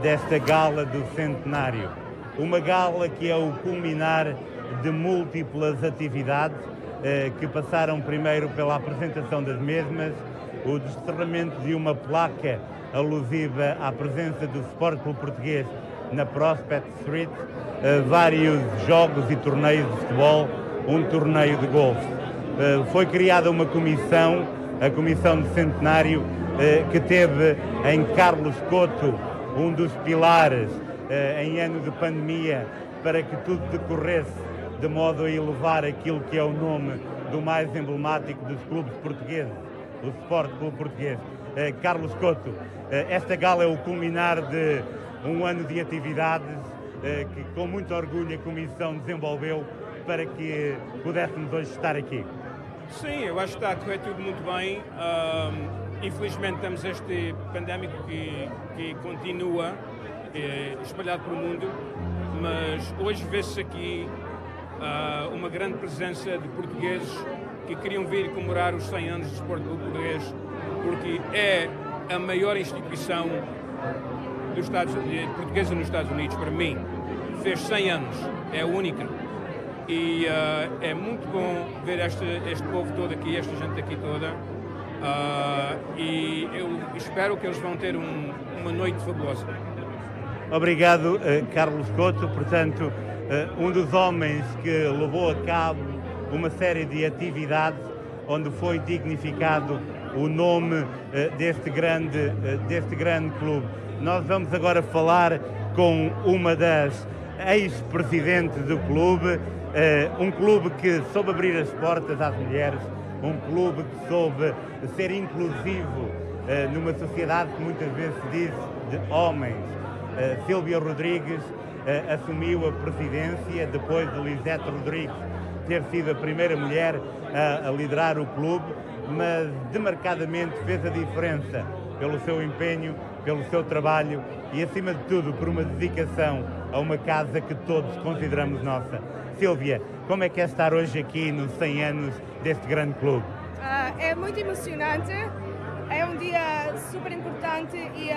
[SPEAKER 3] desta gala do centenário. Uma gala que é o culminar de múltiplas atividades que passaram primeiro pela apresentação das mesmas, o desterramento de uma placa alusiva à presença do Sport Clube Português na Prospect Street, vários jogos e torneios de futebol, um torneio de golfe. Foi criada uma comissão, a Comissão de Centenário, que teve em Carlos Couto um dos pilares em ano de pandemia para que tudo decorresse de modo a elevar aquilo que é o nome do mais emblemático dos clubes portugueses, o Sport Clube Português. Carlos Couto, esta gala é o culminar de um ano de atividades que com muito orgulho a Comissão desenvolveu para que pudéssemos hoje estar aqui.
[SPEAKER 8] Sim, eu acho que está a correr tudo muito bem. Infelizmente temos este pandémico que continua espalhado pelo mundo, mas hoje vê-se aqui uma grande presença de portugueses que queriam vir comemorar os 100 anos do Sport Clube Português, porque é a maior instituição portuguesa nos Estados Unidos, para mim. Fez 100 anos, é a única. E é muito bom ver este povo todo aqui, esta gente aqui toda. E eu espero que eles vão ter uma noite fabulosa.
[SPEAKER 3] Obrigado, Carlos Couto. Portanto, um dos homens que levou a cabo uma série de atividades onde foi dignificado o nome deste grande clube. Nós vamos agora falar com uma das ex-presidentes do clube, um clube que soube abrir as portas às mulheres, um clube que soube ser inclusivo numa sociedade que muitas vezes se diz de homens. Sílvia Rodrigues assumiu a presidência depois de Lisete Rodrigues ter sido a primeira mulher a liderar o clube, mas demarcadamente fez a diferença pelo seu empenho, pelo seu trabalho e, acima de tudo, por uma dedicação a uma casa que todos consideramos nossa. Sílvia, como é que é estar hoje aqui nos 100 anos deste grande clube?
[SPEAKER 21] É muito emocionante, é um dia super importante e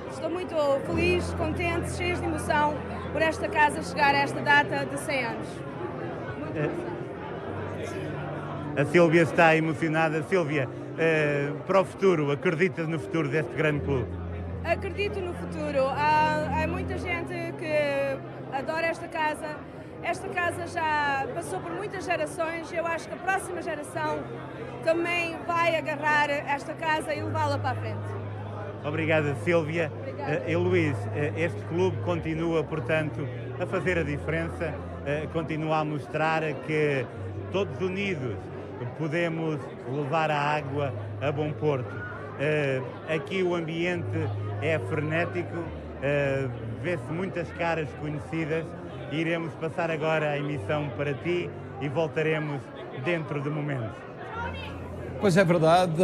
[SPEAKER 21] estou muito feliz, contente, cheia de emoção por esta casa chegar a esta data de 100 anos.
[SPEAKER 3] A Sílvia está emocionada. Sílvia, para o futuro, acreditas no futuro deste grande clube?
[SPEAKER 21] Acredito no futuro. Há muita gente que adora esta casa. Esta casa já passou por muitas gerações. Eu acho que a próxima geração também vai agarrar esta casa e levá-la para a frente.
[SPEAKER 3] Obrigada, Sílvia. E Luís, este clube continua, portanto, a fazer a diferença, continua a mostrar que todos unidos podemos levar a água a bom porto. Aqui o ambiente é frenético, vê-se muitas caras conhecidas. Iremos passar agora a emissão para ti e voltaremos dentro de momentos.
[SPEAKER 2] Pois é verdade,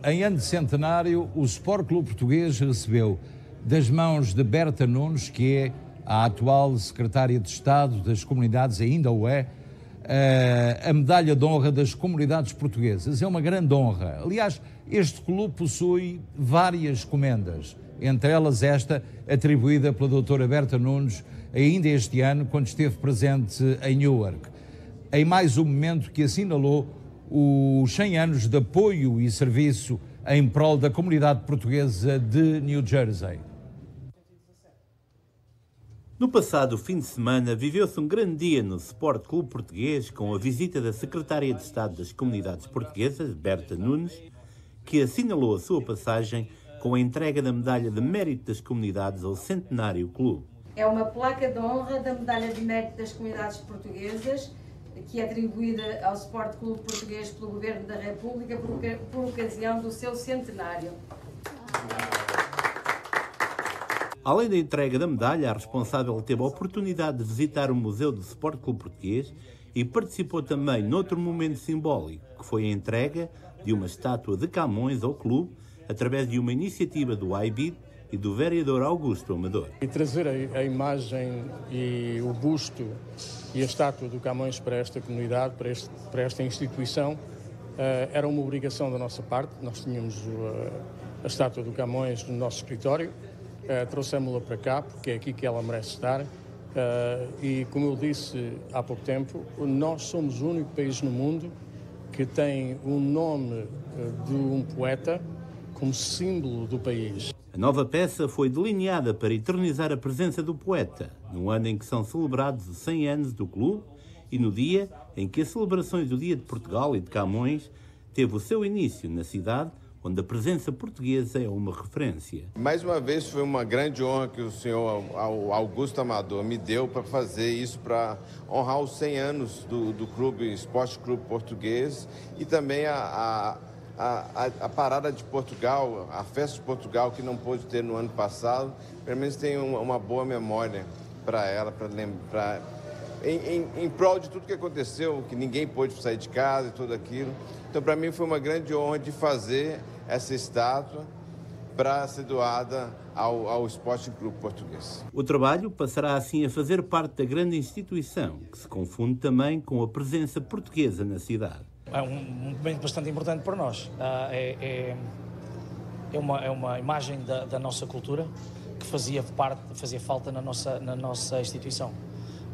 [SPEAKER 2] em ano de centenário, o Sport Clube Português recebeu das mãos de Berta Nunes, que é A atual secretária de Estado das Comunidades ainda o é. A medalha de honra das comunidades portuguesas é uma grande honra. Aliás, este clube possui várias comendas, entre elas esta atribuída pela doutora Berta Nunes ainda este ano, quando esteve presente em Newark, em mais um momento que assinalou os 100 anos de apoio e serviço em prol da comunidade portuguesa de New Jersey.
[SPEAKER 6] No passado fim de semana, viveu-se um grande dia no Sport Clube Português com a visita da Secretária de Estado das Comunidades Portuguesas, Berta Nunes, que assinalou a sua passagem com a entrega da Medalha de Mérito das Comunidades ao Centenário Clube.
[SPEAKER 1] É uma placa de honra da Medalha de Mérito das Comunidades Portuguesas, que é atribuída ao Sport Clube Português pelo Governo da República por ocasião do seu centenário.
[SPEAKER 6] Além da entrega da medalha, a responsável teve a oportunidade de visitar o Museu do Sport Clube Português e participou também noutro momento simbólico, que foi a entrega de uma estátua de Camões ao clube, através de uma iniciativa do IBID e do vereador Augusto Amador.
[SPEAKER 12] E trazer a imagem e o busto e a estátua do Camões para esta comunidade, para esta instituição, era uma obrigação da nossa parte. Nós tínhamos a estátua do Camões no nosso escritório, trouxemos-la para cá porque é aqui que ela merece estar. E como eu disse há pouco tempo, nós somos o único país no mundo que tem o nome de um poeta como símbolo do país.
[SPEAKER 6] A nova peça foi delineada para eternizar a presença do poeta, no ano em que são celebrados os 100 anos do clube e no dia em que as celebrações do Dia de Portugal e de Camões teve o seu início na cidade, onde a presença portuguesa é uma referência.
[SPEAKER 22] Mais uma vez foi uma grande honra que o senhor Augusto Amador me deu para fazer isso, para honrar os 100 anos do Clube Esporte Clube Português e também a parada de Portugal, a festa de Portugal que não pôde ter no ano passado. Pelo menos tem uma boa memória para ela, para lembrar, em prol de tudo que aconteceu, que ninguém pôde sair de casa e tudo aquilo. Então, para mim, foi uma grande honra de fazer essa estátua para ser doada ao Esporte Clube Português.
[SPEAKER 6] O trabalho passará assim a fazer parte da grande instituição, que se confunde também com a presença portuguesa na cidade.
[SPEAKER 23] É um momento bastante importante para nós. É uma imagem da nossa cultura que fazia falta na nossa instituição.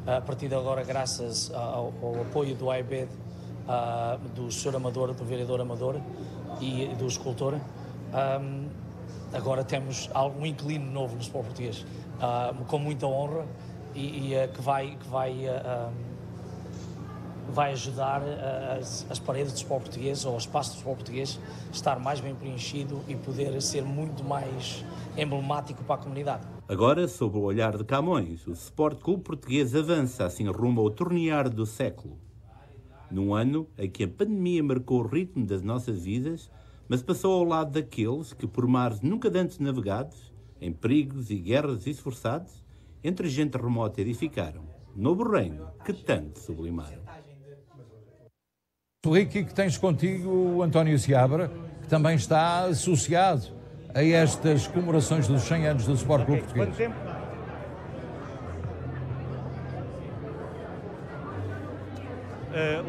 [SPEAKER 23] A partir de agora, graças ao apoio do IBED, do Sr. Amador, do vereador Amador e do escultor, agora temos um inquilino novo no Sport Português, com muita honra e que vai ajudar as paredes do Sport Português, ou o espaço do Sport Português, estar mais bem preenchido e poder ser muito mais emblemático para a comunidade.
[SPEAKER 6] Agora, sob o olhar de Camões, o Sport Clube Português avança assim rumo ao tornear do século. Num ano em que a pandemia marcou o ritmo das nossas vidas, mas passou ao lado daqueles que, por mares nunca antes navegados, em perigos e guerras esforçados, entre gente remota edificaram novo reino que tanto sublimaram.
[SPEAKER 2] Ricky, que tens contigo o António Seabra, que também está associado a estas comemorações dos 100 anos do Sport Clube Português.
[SPEAKER 3] Quanto tempo?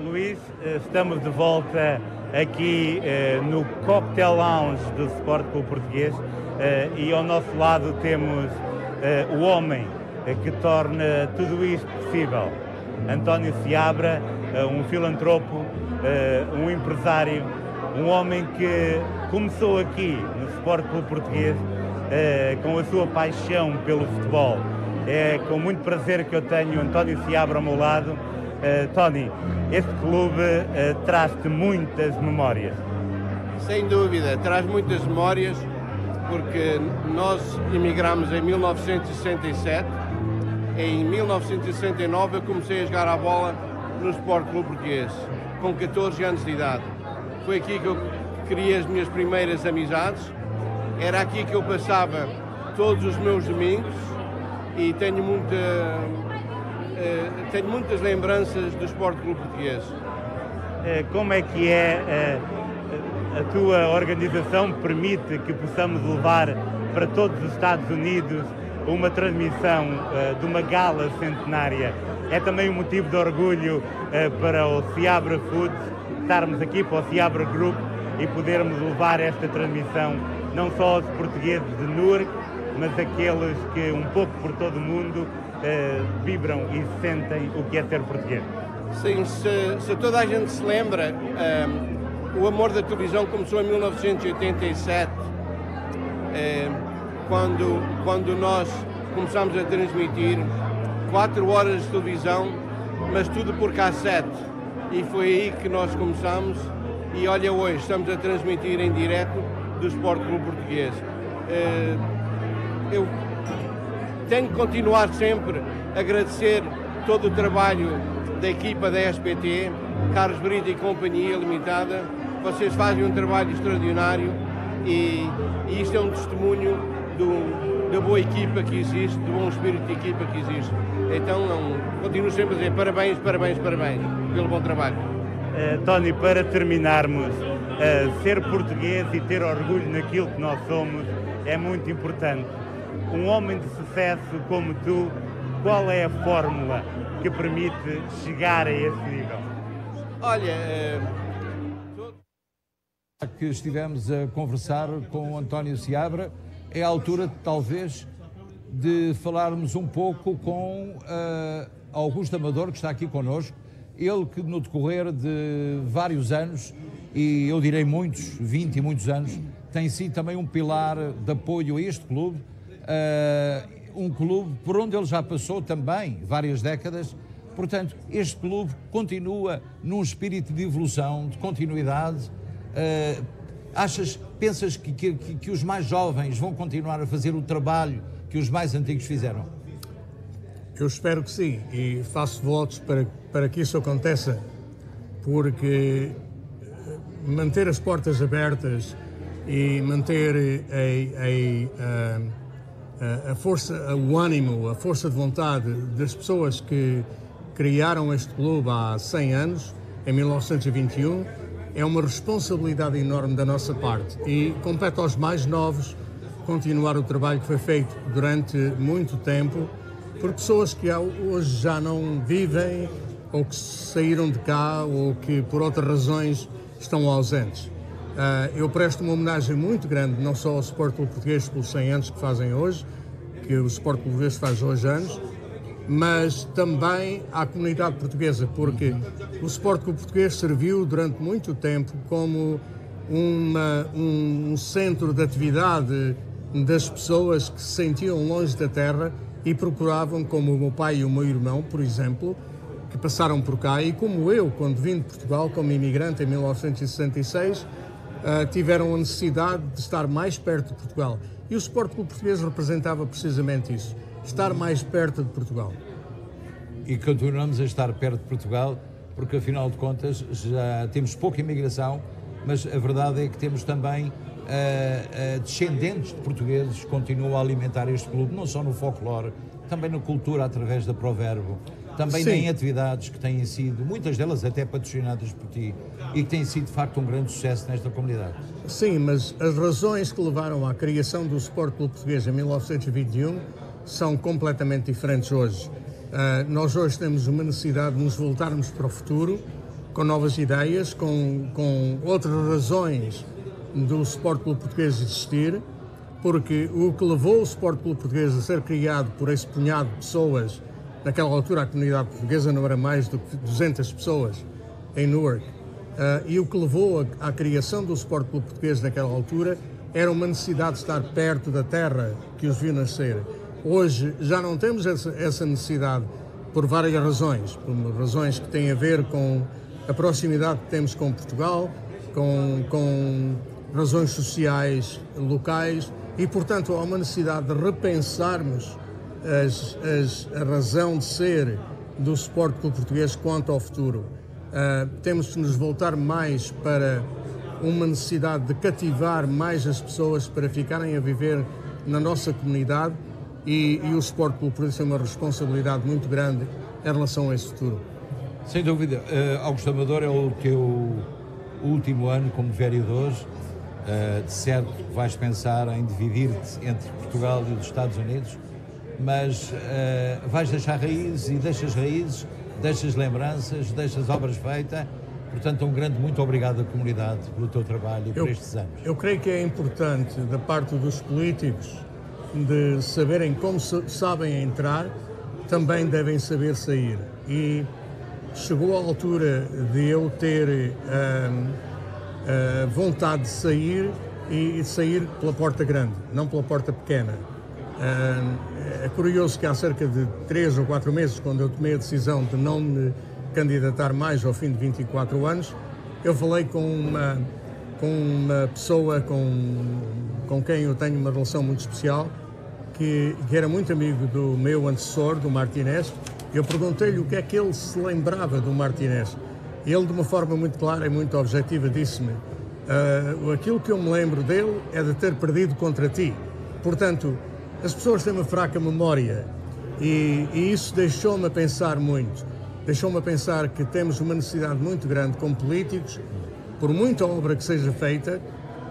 [SPEAKER 3] Luís, estamos de volta aqui no Cocktail Lounge do Sport Clube Português e ao nosso lado temos o homem que torna tudo isto possível. António Seabra, um filantropo, um empresário, um homem que começou aqui no Sport Clube Português com a sua paixão pelo futebol. É com muito prazer que eu tenho António Seabra ao meu lado. Tony, este clube traz-te muitas memórias.
[SPEAKER 12] Sem dúvida, traz muitas memórias, porque nós emigramos em 1967. Em 1969 eu comecei a jogar a bola no Sport Clube Português, com 14 anos de idade. Foi aqui que eu criei as minhas primeiras amizades, era aqui que eu passava todos os meus domingos e tenho muitas lembranças do Sport Clube Português.
[SPEAKER 3] Como é que a tua organização permite que possamos levar para todos os Estados Unidos uma transmissão de uma gala centenária é também um motivo de orgulho para o Seabra Foods, estarmos aqui para o Seabra Group e podermos levar esta transmissão não só aos portugueses de Newark, mas aqueles que um pouco por todo o mundo vibram e sentem o que é ser português.
[SPEAKER 4] Sim, se toda a gente se lembra, o amor da televisão começou em 1987, quando nós começámos a transmitir 4 horas de televisão, mas tudo por cassete. E foi aí que nós começámos. E olha, hoje estamos a transmitir em direto do Sport Clube Português. Eu tenho que continuar sempre a agradecer todo o trabalho da equipa da SBT, Carlos Brito e Companhia Limitada. Vocês fazem um trabalho extraordinário e isto é um testemunho da boa equipa que existe, do bom espírito de equipa que existe. Então, continuo sempre a dizer parabéns, parabéns, parabéns pelo bom trabalho.
[SPEAKER 3] Tony, para terminarmos, ser português e ter orgulho naquilo que nós somos é muito importante. Um homem de sucesso como tu, qual é a fórmula que permite chegar a esse nível?
[SPEAKER 4] Olha,
[SPEAKER 2] que estivemos a conversar com o António Seabra, é a altura, talvez, de falarmos um pouco com Augusto Amador, que está aqui connosco. Ele que no decorrer de vários anos, e eu direi muitos, 20 e muitos anos, tem sido também um pilar de apoio a este clube, um clube por onde ele já passou também várias décadas. Portanto, este clube continua num espírito de evolução, de continuidade. Pensas que os mais jovens vão continuar a fazer o trabalho que os mais antigos fizeram?
[SPEAKER 12] Eu espero que sim, e faço votos para que isso aconteça, porque manter as portas abertas e manter a força, o ânimo, a força de vontade das pessoas que criaram este clube há 100 anos, em 1921, é uma responsabilidade enorme da nossa parte e compete aos mais novos continuar o trabalho que foi feito durante muito tempo por pessoas que hoje já não vivem ou que saíram de cá ou que por outras razões estão ausentes. Eu presto uma homenagem muito grande não só ao Sport Clube Português pelos 100 anos que fazem hoje, que o Sport Clube Português faz hoje anos, mas também à comunidade portuguesa, porque o Sport Clube Português serviu durante muito tempo como um centro de atividade das pessoas que se sentiam longe da terra e procuravam, como o meu pai e o meu irmão, por exemplo, que passaram por cá, e como eu, quando vim de Portugal como imigrante em 1966, tiveram a necessidade de estar mais perto de Portugal. E o Sport Clube Português representava precisamente isso, estar mais perto de Portugal.
[SPEAKER 2] E continuamos a estar perto de Portugal, porque afinal de contas já temos pouca imigração, mas a verdade é que temos também descendentes de portugueses que continuam a alimentar este clube, não só no folclore, também na cultura através da Proverbo, também em atividades que têm sido, muitas delas até patrocinadas por ti, e que têm sido de facto um grande sucesso nesta comunidade.
[SPEAKER 12] Sim, mas as razões que levaram à criação do Sport Clube Português em 1921 são completamente diferentes hoje. Nós hoje temos uma necessidade de nos voltarmos para o futuro, com novas ideias, com outras razões do Sport Clube Português existir, porque o que levou o Sport Clube Português a ser criado por esse punhado de pessoas, naquela altura a comunidade portuguesa não era mais do que 200 pessoas em Newark, e o que levou à criação do Sport Clube Português naquela altura era uma necessidade de estar perto da terra que os viu nascer. Hoje já não temos essa necessidade por várias razões, por razões que têm a ver com a proximidade que temos com Portugal, com razões sociais locais e, portanto, há uma necessidade de repensarmos a razão de ser do Sport Clube Português quanto ao futuro. Temos que nos voltar mais para uma necessidade de cativar mais as pessoas para ficarem a viver na nossa comunidade e o Sport Clube Português tem uma responsabilidade muito grande em relação a esse futuro.
[SPEAKER 2] Sem dúvida. Augusto Amador, é o teu último ano como vereador. De certo vais pensar em dividir-te entre Portugal e os Estados Unidos. mas vais deixar raízes e deixas lembranças, deixas obras feitas. Portanto, um grande muito obrigado à comunidade pelo teu trabalho e por estes anos.
[SPEAKER 12] Eu creio que é importante, da parte dos políticos, de saberem como sabem entrar, também devem saber sair. E chegou a altura de eu ter vontade de sair e sair pela porta grande, não pela porta pequena. É curioso que há cerca de 3 ou 4 meses, quando eu tomei a decisão de não me candidatar mais ao fim de 24 anos, eu falei com uma pessoa com quem eu tenho uma relação muito especial, que era muito amigo do meu antecessor, do Martinez. Eu perguntei-lhe o que é que ele se lembrava do Martinez. E ele, de uma forma muito clara e muito objetiva, disse-me: aquilo que eu me lembro dele é de ter perdido contra ti. Portanto, as pessoas têm uma fraca memória e isso deixou-me a pensar muito. Deixou-me a pensar que temos uma necessidade muito grande como políticos, por muita obra que seja feita,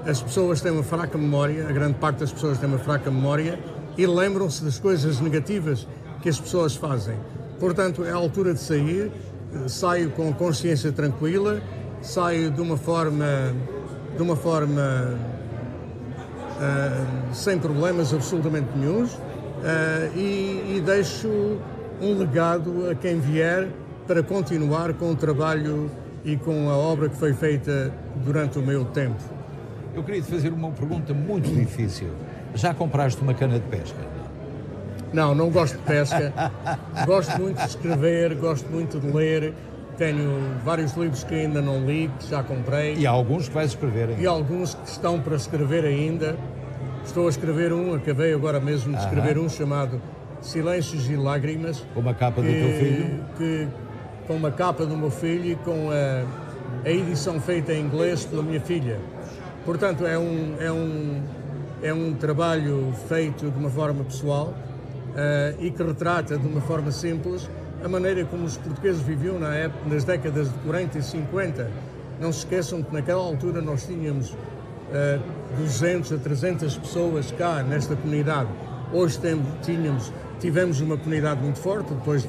[SPEAKER 12] as pessoas têm uma fraca memória, a grande parte das pessoas tem uma fraca memória e lembram-se das coisas negativas que as pessoas fazem. Portanto, é a altura de sair, saio com a consciência tranquila, saio de uma forma sem problemas absolutamente nenhuns e deixo um legado a quem vier para continuar com o trabalho e com a obra que foi feita durante o meu tempo.
[SPEAKER 2] Eu queria te fazer uma pergunta muito difícil. Já compraste uma cana de pesca?
[SPEAKER 12] Não gosto de pesca. Gosto muito de escrever, gosto muito de ler. Tenho vários livros que ainda não li, que já comprei.
[SPEAKER 2] E há alguns que vais escrever ainda.
[SPEAKER 12] E alguns que estão para escrever ainda. Estou a escrever acabei agora mesmo de escrever um chamado Silêncios e Lágrimas.
[SPEAKER 2] Com uma capa do teu filho?
[SPEAKER 12] Com uma capa do meu filho e com a edição feita em inglês pela minha filha. Portanto, é um trabalho feito de uma forma pessoal e que retrata de uma forma simples a maneira como os portugueses viviam nas décadas de 40 e 50. Não se esqueçam que naquela altura nós tínhamos 200 a 300 pessoas cá nesta comunidade. Hoje tivemos uma comunidade muito forte, depois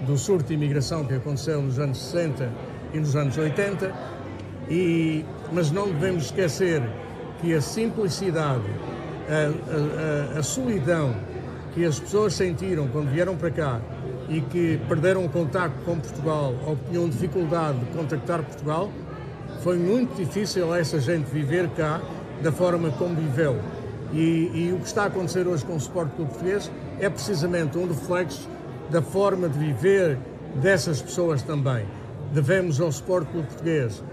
[SPEAKER 12] do surto de imigração que aconteceu nos anos 60 e nos anos 80, mas não devemos esquecer que a simplicidade, a solidão que as pessoas sentiram quando vieram para cá e que perderam o contacto com Portugal ou que tinham dificuldade de contactar Portugal, foi muito difícil essa gente viver cá da forma como viveu. E o que está a acontecer hoje com o Sport Clube Português é precisamente um reflexo da forma de viver dessas pessoas também. Devemos ao Sport Clube Português,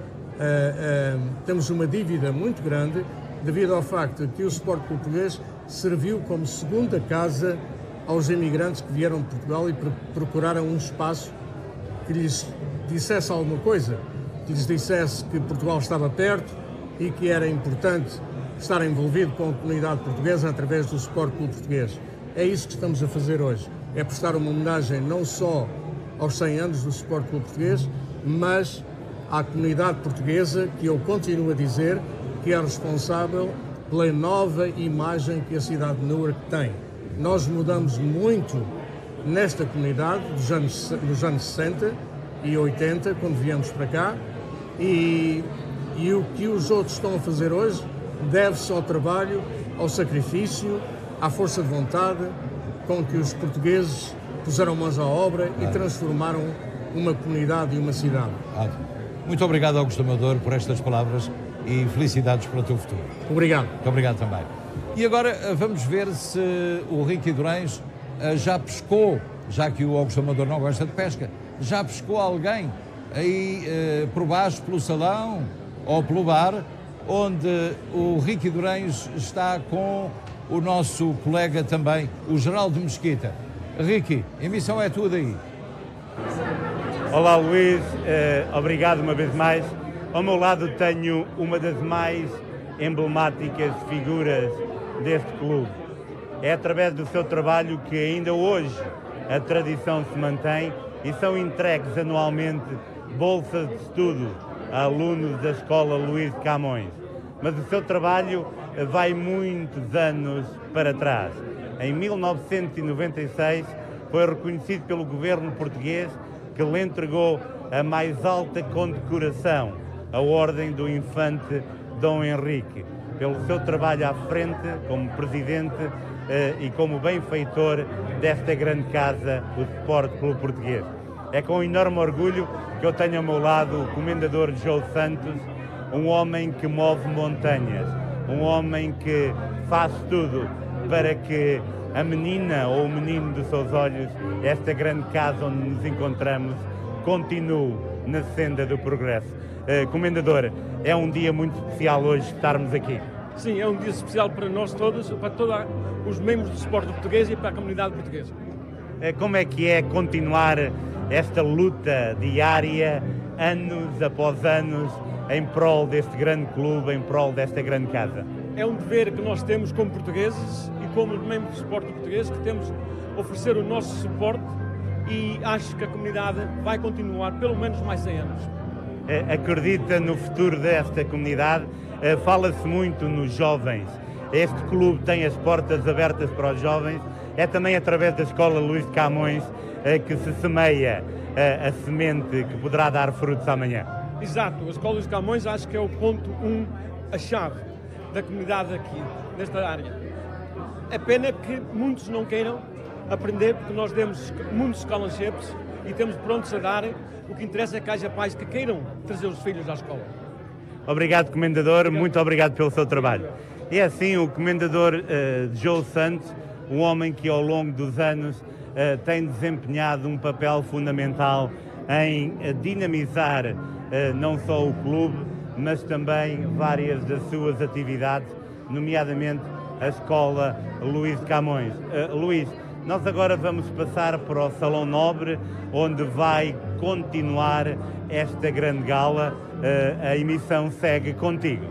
[SPEAKER 12] temos uma dívida muito grande devido ao facto de que o Sport Clube Português serviu como segunda casa aos imigrantes que vieram de Portugal e procuraram um espaço que lhes dissesse alguma coisa, que lhes dissesse que Portugal estava perto e que era importante estar envolvido com a comunidade portuguesa através do Sport Clube Português. É isso que estamos a fazer hoje. É prestar uma homenagem não só aos 100 anos do Sport Clube Português, mas à comunidade portuguesa, que eu continuo a dizer que é responsável pela nova imagem que a cidade de Newark tem. Nós mudamos muito nesta comunidade nos anos 60 e 80, quando viemos para cá, e o que os outros estão a fazer hoje deve-se ao trabalho, ao sacrifício, à força de vontade com que os portugueses puseram mãos à obra e transformaram uma comunidade e uma cidade.
[SPEAKER 2] Muito obrigado, Augusto Amador, por estas palavras e felicidades para o teu futuro.
[SPEAKER 12] Obrigado.
[SPEAKER 2] Muito obrigado também. E agora vamos ver se o Ricky Durães já pescou, já que o Augusto Amador não gosta de pesca, já pescou alguém aí por baixo, pelo salão ou pelo bar, onde o Ricky Durães está com o nosso colega também, o Geraldo Mesquita. Ricky, a emissão é tua daí.
[SPEAKER 3] Olá Luís, obrigado uma vez mais. Ao meu lado tenho uma das mais emblemáticas figuras deste clube. É através do seu trabalho que ainda hoje a tradição se mantém e são entregues anualmente bolsas de estudo a alunos da Escola Luís de Camões. Mas o seu trabalho vai muitos anos para trás. Em 1996 foi reconhecido pelo governo português, que lhe entregou a mais alta condecoração, a Ordem do Infante Dom Henrique, pelo seu trabalho à frente como presidente e como benfeitor desta grande casa, o Sport Clube Português. É com enorme orgulho que eu tenho ao meu lado o Comendador Joe Santos, um homem que move montanhas, um homem que faz tudo para que a menina ou o menino dos seus olhos, esta grande casa onde nos encontramos, continue na senda do progresso. Comendador, é um dia muito especial hoje estarmos aqui.
[SPEAKER 5] Sim, é um dia especial para nós todos, para todos os membros do Sport Português e para a comunidade portuguesa.
[SPEAKER 3] Como é que é continuar esta luta diária, anos após anos, em prol deste grande clube, em prol desta grande casa?
[SPEAKER 5] É um dever que nós temos como portugueses e como membros do Sport Português, que temos de oferecer o nosso suporte, e acho que a comunidade vai continuar pelo menos mais 100 anos.
[SPEAKER 3] Acredita no futuro desta comunidade? Fala-se muito nos jovens. Este clube tem as portas abertas para os jovens. É também através da Escola Luís de Camões que se semeia a semente que poderá dar frutos amanhã.
[SPEAKER 5] Exato, a Escola Luís de Camões acho que é o ponto 1, a chave da comunidade aqui, nesta área. É pena que muitos não queiram aprender, porque nós demos muitos scholarships e temos prontos a dar. O que interessa é que haja pais que queiram trazer os filhos à escola.
[SPEAKER 3] Obrigado, Comendador, muito obrigado pelo seu trabalho. E é assim o Comendador Joe Santos, um homem que ao longo dos anos tem desempenhado um papel fundamental em dinamizar não só o clube, mas também várias das suas atividades, nomeadamente a Escola Luís de Camões. Luís, nós agora vamos passar para o Salão Nobre, onde vai continuar esta grande gala. A emissão segue contigo.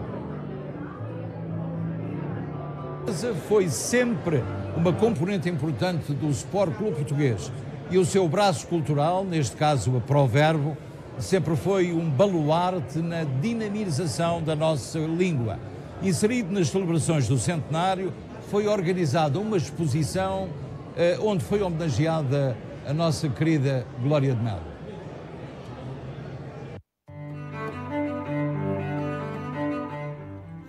[SPEAKER 2] Foi sempre uma componente importante do Sport Clube Português, e o seu braço cultural, neste caso a Proverbo, sempre foi um baluarte na dinamização da nossa língua. Inserido nas celebrações do centenário, foi organizada uma exposição onde foi homenageada a nossa querida Glória de Melo.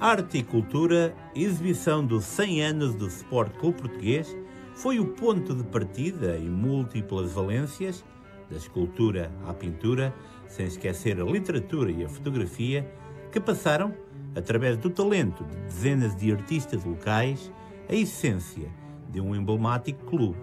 [SPEAKER 6] Arte e Cultura, exibição dos 100 anos do Sport Clube Português, foi o ponto de partida em múltiplas valências, da escultura à pintura, sem esquecer a literatura e a fotografia, que passaram, através do talento de dezenas de artistas locais, a essência de um emblemático clube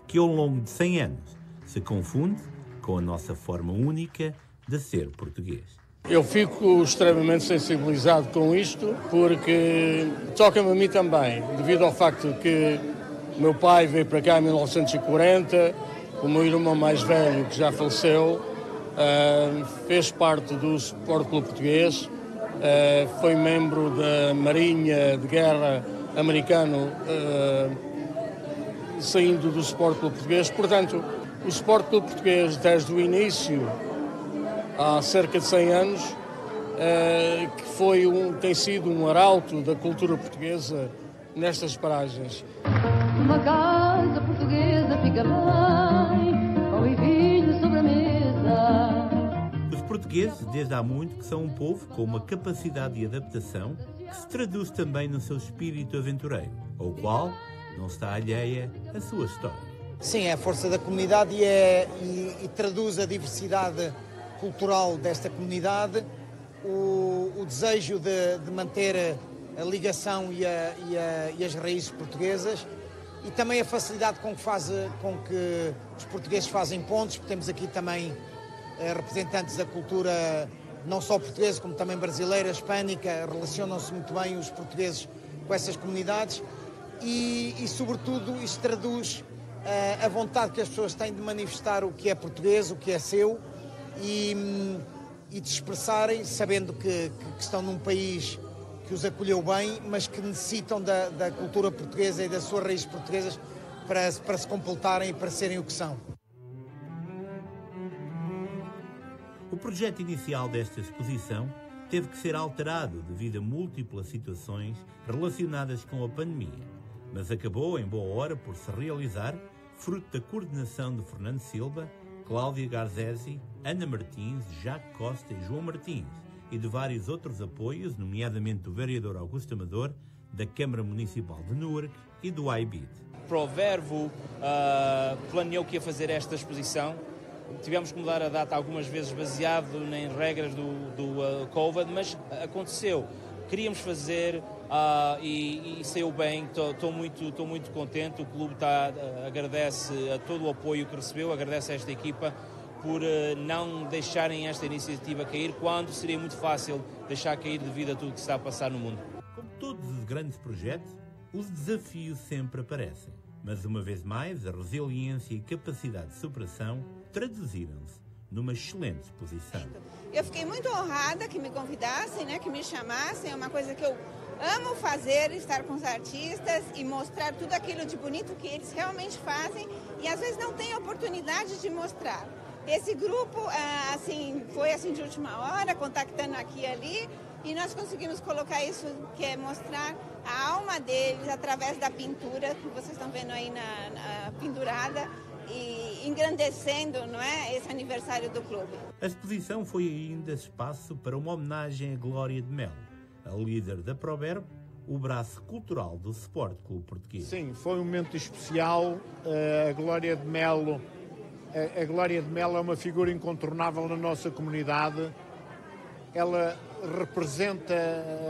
[SPEAKER 6] que, ao longo de 100 anos, se confunde com a nossa forma única de ser português.
[SPEAKER 12] Eu fico extremamente sensibilizado com isto, porque toca-me a mim também, devido ao facto que o meu pai veio para cá em 1940, o meu irmão mais velho, que já faleceu, fez parte do Sport Clube Português, foi membro da Marinha de Guerra americano, saindo do Sport Clube Português. Portanto, o Sport Clube Português, desde o início, há cerca de 100 anos, que tem sido um arauto da cultura portuguesa nestas paragens.
[SPEAKER 7] Uma casa portuguesa fica bem, pão e vinho sobre a mesa.
[SPEAKER 6] Os portugueses, desde há muito, que são um povo com uma capacidade de adaptação que se traduz também no seu espírito aventureiro, ao qual não está alheia a sua história.
[SPEAKER 10] Sim, é a força da comunidade e traduz a diversidade cultural desta comunidade, o desejo de manter a ligação e as raízes portuguesas, e também a facilidade com que os portugueses fazem pontos, porque temos aqui também representantes da cultura não só portuguesa, como também brasileira, hispânica. Relacionam-se muito bem os portugueses com essas comunidades e sobretudo, isto traduz a vontade que as pessoas têm de manifestar o que é português, o que é seu, e de expressarem, sabendo que estão num país que os acolheu bem, mas que necessitam da cultura portuguesa e das suas raízes portuguesas para se completarem e para serem o que são.
[SPEAKER 6] O projeto inicial desta exposição teve que ser alterado devido a múltiplas situações relacionadas com a pandemia, mas acabou em boa hora por se realizar, fruto da coordenação de Fernando Silva, Cláudia Garzesi, Ana Martins, Jacques Costa e João Martins, e de vários outros apoios, nomeadamente do vereador Augusto Amador, da Câmara Municipal de Newark e do IBIT.
[SPEAKER 8] Pro Verbo planeou que ia fazer esta exposição. Tivemos que mudar a data algumas vezes baseado em regras do Covid, mas aconteceu. Queríamos fazer e saiu bem, estou muito contente. O clube agradece a todo o apoio que recebeu, agradece a esta equipa por não deixarem esta iniciativa cair, quando seria muito fácil deixar cair devido a tudo que está a passar no mundo.
[SPEAKER 6] Como todos os grandes projetos, os desafios sempre aparecem, mas uma vez mais a resiliência e capacidade de superação traduziram-se numa excelente exposição.
[SPEAKER 9] Eu fiquei muito honrada que me convidassem, que me chamassem. É uma coisa que eu amo fazer, estar com os artistas e mostrar tudo aquilo de bonito que eles realmente fazem e às vezes não tem oportunidade de mostrar. Esse grupo foi de última hora, contactando aqui e ali, e nós conseguimos colocar isso, que é mostrar a alma deles através da pintura que vocês estão vendo aí na pendurada, e engrandecendo, esse aniversário do clube.
[SPEAKER 6] A exposição foi ainda espaço para uma homenagem a Glória de Melo, a líder da Proverbo, o braço cultural do Sport Clube Português.
[SPEAKER 13] Sim, foi um momento especial. A Glória de Melo é uma figura incontornável na nossa comunidade. Ela representa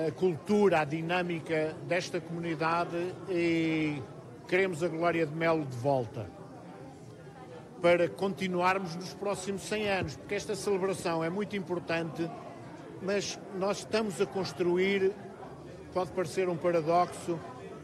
[SPEAKER 13] a cultura, a dinâmica desta comunidade e queremos a Glória de Melo de volta, para continuarmos nos próximos 100 anos, porque esta celebração é muito importante, mas nós estamos a construir, pode parecer um paradoxo,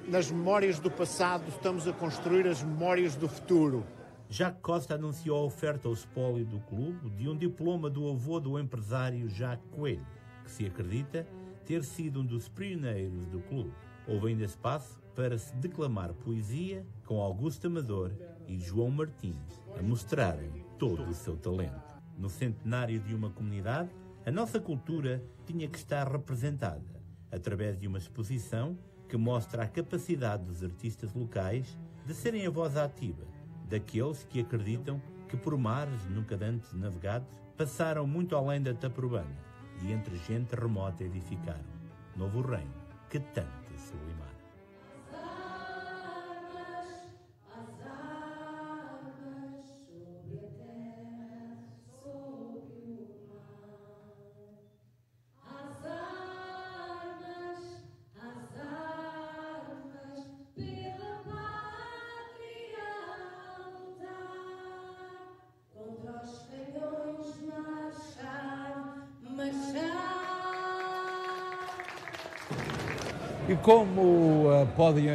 [SPEAKER 13] nas memórias do passado estamos a construir as memórias do futuro.
[SPEAKER 6] Jacques Costa anunciou a oferta ao espólio do clube de um diploma do avô do empresário Jacques Coelho, que se acredita ter sido um dos pioneiros do clube. Houve ainda espaço para se declamar poesia com Augusto Amador e João Martins, a mostrarem todo o seu talento. No centenário de uma comunidade, a nossa cultura tinha que estar representada através de uma exposição que mostra a capacidade dos artistas locais de serem a voz ativa daqueles que acreditam que por mares nunca antes navegados passaram muito além da Taprobana e entre gente remota edificaram novo reino que tanto sublimar.
[SPEAKER 2] E como podem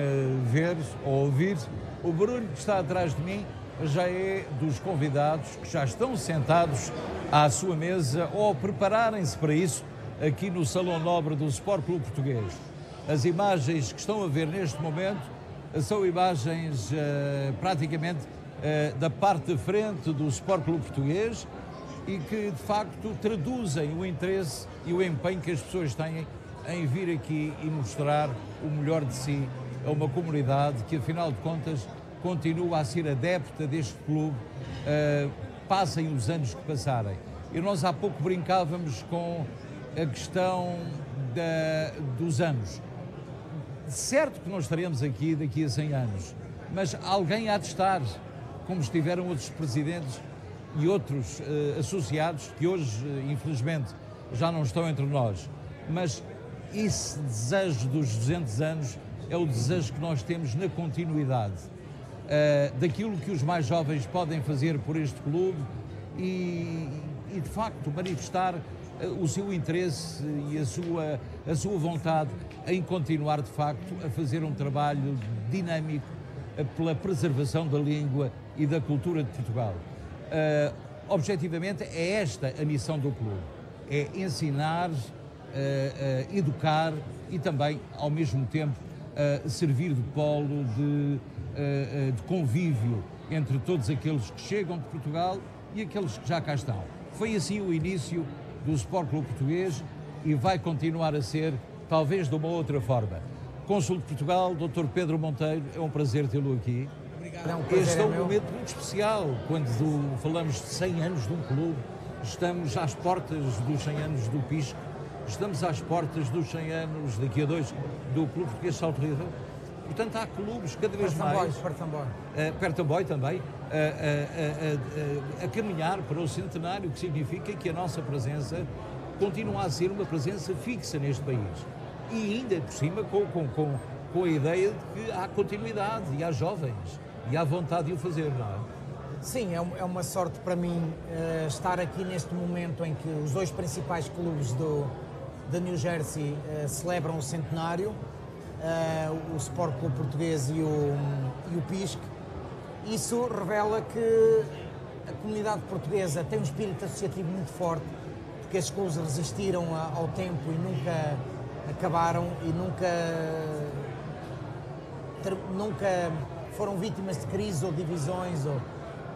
[SPEAKER 2] ver ou ouvir, o barulho que está atrás de mim já é dos convidados que já estão sentados à sua mesa ou a prepararem-se para isso aqui no Salão Nobre do Sport Clube Português. As imagens que estão a ver neste momento são imagens praticamente da parte de frente do Sport Clube Português e que de facto traduzem o interesse e o empenho que as pessoas têm em vir aqui e mostrar o melhor de si a uma comunidade que, afinal de contas, continua a ser adepta deste clube, passem os anos que passarem. E nós há pouco brincávamos com a questão dos anos. Certo que nós estaremos aqui daqui a 100 anos, mas alguém há de estar, como estiveram outros presidentes e outros associados que hoje, infelizmente, já não estão entre nós. Mas esse desejo dos 200 anos é o desejo que nós temos na continuidade daquilo que os mais jovens podem fazer por este clube e de facto manifestar o seu interesse e a sua vontade em continuar de facto a fazer um trabalho dinâmico pela preservação da língua e da cultura de Portugal. Objetivamente é esta a missão do clube, é ensinar, educar e também, ao mesmo tempo, servir de polo de convívio entre todos aqueles que chegam de Portugal e aqueles que já cá estão. Foi assim o início do Sport Clube Português e vai continuar a ser, talvez de uma outra forma. Cônsul de Portugal, Dr. Pedro Monteiro, é um prazer tê-lo aqui.
[SPEAKER 14] Obrigado.
[SPEAKER 2] Este é um momento muito especial, quando falamos de 100 anos de um clube, estamos às portas dos 100 anos do PISC, estamos às portas dos 100 anos, daqui a 2, do Clube Português de Salto Ribeiro. Portanto, há clubes cada vez mais... Pertamboy também, a caminhar para o centenário, que significa que a nossa presença continua a ser uma presença fixa neste país. E ainda por cima com a ideia de que há continuidade e há jovens e há vontade de o fazer, não é?
[SPEAKER 14] Sim, é uma sorte para mim estar aqui neste momento em que os dois principais clubes de New Jersey celebram o centenário, o Sport Clube Português e o PISC. Isso revela que a comunidade portuguesa tem um espírito associativo muito forte, porque esses clubes resistiram ao tempo e nunca acabaram e nunca foram vítimas de crises ou divisões.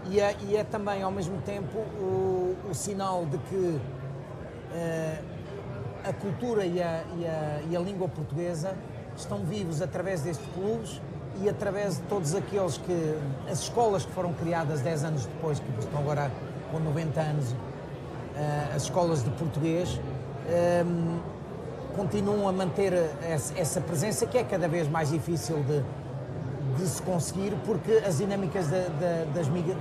[SPEAKER 14] E é também, ao mesmo tempo, o sinal de que a cultura e a língua portuguesa estão vivos através destes clubes e através de todos aqueles que... As escolas que foram criadas 10 anos depois, que estão agora com 90 anos, as escolas de português, continuam a manter essa presença, que é cada vez mais difícil de se conseguir, porque as dinâmicas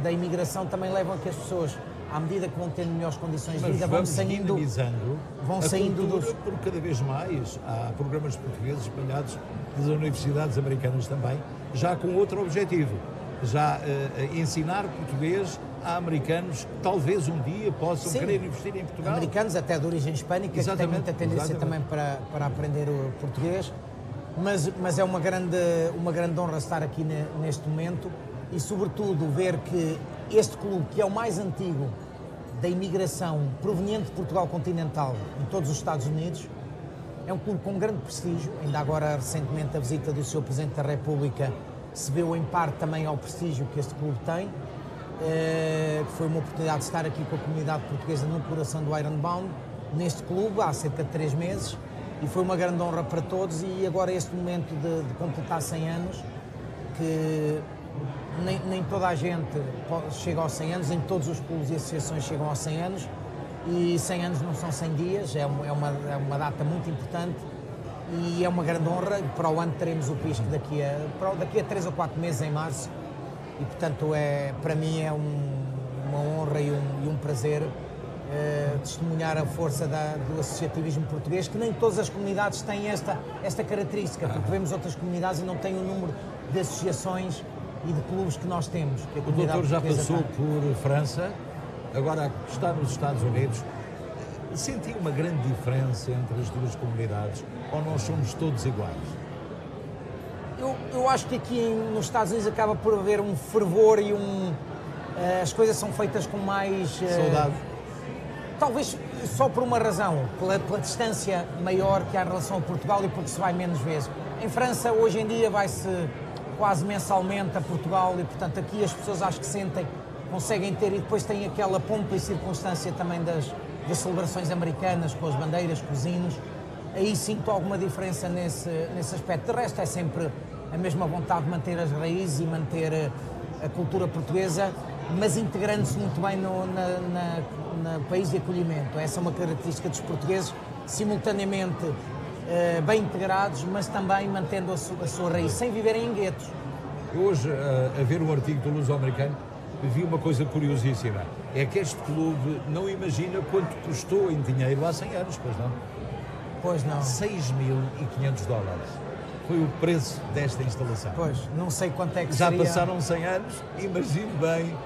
[SPEAKER 14] da imigração também levam a que as pessoas, à medida que vão tendo melhores condições de vida, vão saindo
[SPEAKER 2] porque cada vez mais há programas portugueses espalhados das universidades americanas também, já com outro objetivo, já ensinar português a americanos que talvez um dia possam querer investir em Portugal.
[SPEAKER 14] Americanos até de origem hispânica, que têm muita tendência também para aprender o português, mas é uma grande honra estar aqui neste momento e, sobretudo, ver que este clube, que é o mais antigo da imigração proveniente de Portugal continental em todos os Estados Unidos, é um clube com grande prestígio. Ainda agora, recentemente, a visita do Sr. Presidente da República se deu em parte também ao prestígio que este clube tem. Foi uma oportunidade de estar aqui com a comunidade portuguesa no coração do Ironbound, neste clube, há cerca de 3 meses, e foi uma grande honra para todos. E agora este momento de completar 100 anos, que nem toda a gente chega aos 100 anos, nem todos os clubes e associações chegam aos 100 anos, e 100 anos não são 100 dias, é uma data muito importante e é uma grande honra. Para o ano teremos o PISC daqui a 3 ou 4 meses, em março, e portanto para mim é uma honra e um prazer testemunhar a força do associativismo português, que nem todas as comunidades têm esta característica, porque vemos outras comunidades e não têm o número de associações e de clubes que nós temos. Que
[SPEAKER 2] o doutor já passou por França, agora está nos Estados Unidos. Sentiu uma grande diferença entre as duas comunidades, ou nós somos todos iguais?
[SPEAKER 14] Eu acho que aqui nos Estados Unidos acaba por haver um fervor e as coisas são feitas com mais...
[SPEAKER 2] saudade.
[SPEAKER 14] Talvez só por uma razão, pela distância maior que há em relação a Portugal e porque se vai menos vezes. Em França, hoje em dia, vai-se quase mensalmente a Portugal e, portanto, aqui as pessoas acho que conseguem ter, e depois tem aquela pompa e circunstância também das celebrações americanas, com as bandeiras, com os hinos. Aí sinto alguma diferença nesse aspecto. De resto, é sempre a mesma vontade de manter as raízes e manter a cultura portuguesa, mas integrando-se muito bem no país de acolhimento. Essa é uma característica dos portugueses, simultaneamente bem integrados, mas também mantendo a sua raiz, sem viverem em guetos.
[SPEAKER 2] Hoje, a ver um artigo do Luso-Americano, vi uma coisa curiosíssima. É que este clube não imagina quanto custou em dinheiro há 100 anos, pois não?
[SPEAKER 14] Pois não.
[SPEAKER 2] 6.500 dólares. Foi o preço desta instalação.
[SPEAKER 14] Pois, não sei quanto é que
[SPEAKER 2] já
[SPEAKER 14] seria.
[SPEAKER 2] Passaram 100 anos, imagine bem.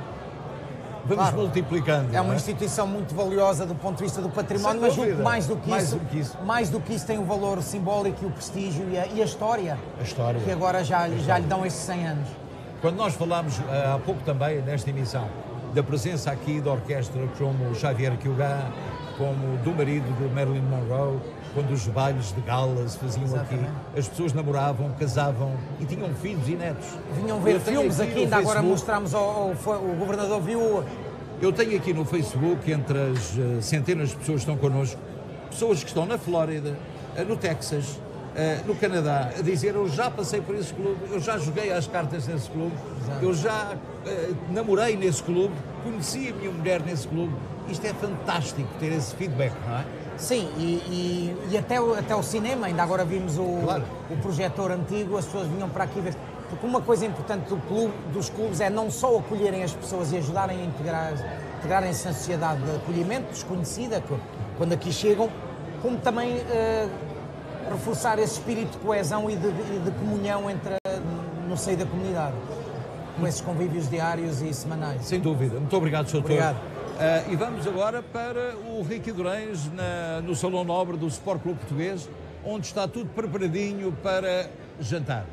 [SPEAKER 2] Vamos multiplicando.
[SPEAKER 14] É uma instituição muito valiosa do ponto de vista do património, mas mais do que isso tem o valor simbólico e o prestígio e a história. Que agora já lhe dão esses 100 anos.
[SPEAKER 2] Quando nós falámos há pouco também, nesta emissão, da presença aqui da orquestra como Xavier Kilgan, como do marido de Marilyn Monroe, quando os bailes de gala se faziam aqui, as pessoas namoravam, casavam e tinham filhos e netos.
[SPEAKER 14] Vinham ver filmes aqui, ainda agora mostramos o governador viu.
[SPEAKER 2] Eu tenho aqui no Facebook, entre as centenas de pessoas que estão connosco, pessoas que estão na Flórida, no Texas, no Canadá, a dizer: eu já passei por esse clube, eu já joguei às cartas nesse clube, eu já namorei nesse clube, conheci a minha mulher nesse clube. Isto é fantástico ter esse feedback, não é?
[SPEAKER 14] Sim, e até o cinema, ainda agora vimos o projetor antigo, as pessoas vinham para aqui ver. Porque uma coisa importante dos clubes é não só acolherem as pessoas e ajudarem a integrarem-se na sociedade de acolhimento desconhecida, quando aqui chegam, como também reforçar esse espírito de coesão e de comunhão no seio da comunidade, com esses convívios diários e semanais.
[SPEAKER 2] Sem dúvida. Muito obrigado, Sr.
[SPEAKER 14] Obrigado.
[SPEAKER 2] E vamos agora para o Ricky Durães, no Salão Nobre do Sport Clube Português, onde está tudo preparadinho para jantar.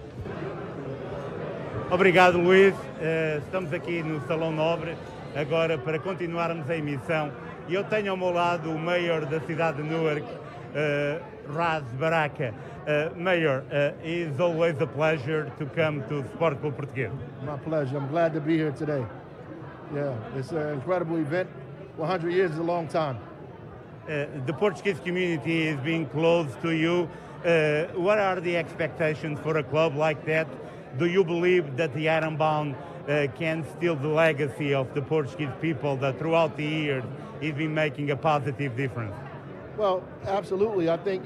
[SPEAKER 3] Obrigado, Luís. Estamos aqui no Salão Nobre, agora para continuarmos a emissão. E eu tenho ao meu lado o Mayor da cidade de Newark, Ras Baraka. Mayor, it's always a pleasure to come to Sport Clube Português.
[SPEAKER 17] My pleasure. I'm glad to be here today. Yeah, it's an incredible event. 100 years is a long time.
[SPEAKER 3] The Portuguese community is being close to you. What are the expectations for a club like that? Do you believe that the Ironbound can steal the legacy of the Portuguese people that throughout the years has been making a positive difference?
[SPEAKER 17] Well, absolutely. I think,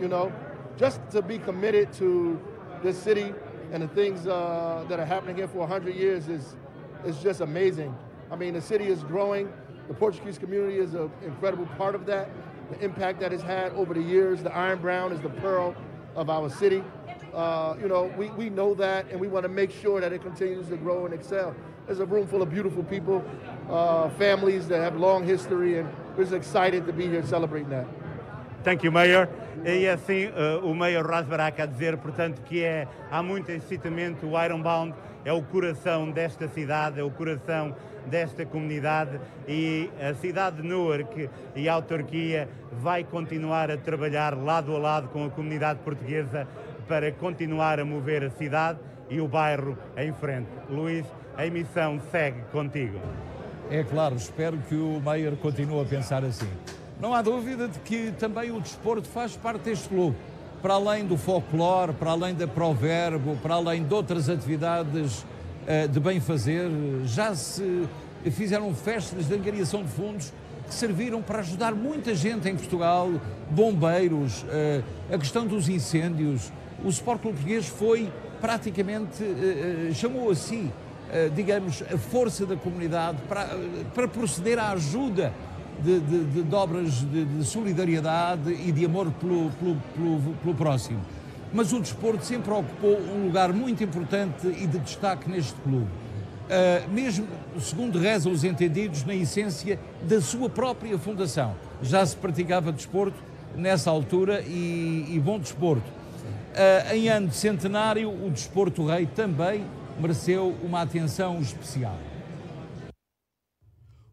[SPEAKER 17] just to be committed to this city and the things that are happening here for 100 years is just amazing. I mean, the city is growing. The Portuguese community is an incredible part of that. The impact that it's had over the years. The Iron Brown is the pearl of our city. We know that, and we want to make sure that it continues to grow and excel. There's a room full of beautiful people, families that have long history, and we're just excited to be here celebrating that.
[SPEAKER 3] Thank you, Mayor. E assim, o Mayor Ras Baraka a dizer, portanto, que há muito excitamento. O Ironbound é o coração desta cidade, é o coração desta comunidade, e a cidade de Newark e a autarquia vai continuar a trabalhar lado a lado com a comunidade portuguesa para continuar a mover a cidade e o bairro em frente. Luís, a emissão segue contigo.
[SPEAKER 2] É claro, espero que o Mayor continue a pensar assim. Não há dúvida de que também o desporto faz parte deste clube. Para além do folclore, para além da provérbio, para além de outras atividades de bem-fazer, já se fizeram festas de angariação de fundos que serviram para ajudar muita gente em Portugal, bombeiros, a questão dos incêndios. O Sport Clube Português foi praticamente, chamou a si, digamos, a força da comunidade para proceder à ajuda de obras de solidariedade e de amor pelo próximo. Mas o desporto sempre ocupou um lugar muito importante e de destaque neste clube. Mesmo, segundo rezam os entendidos, na essência da sua própria fundação. Já se praticava desporto nessa altura e bom desporto. Em ano de centenário, o desporto rei também mereceu uma atenção especial.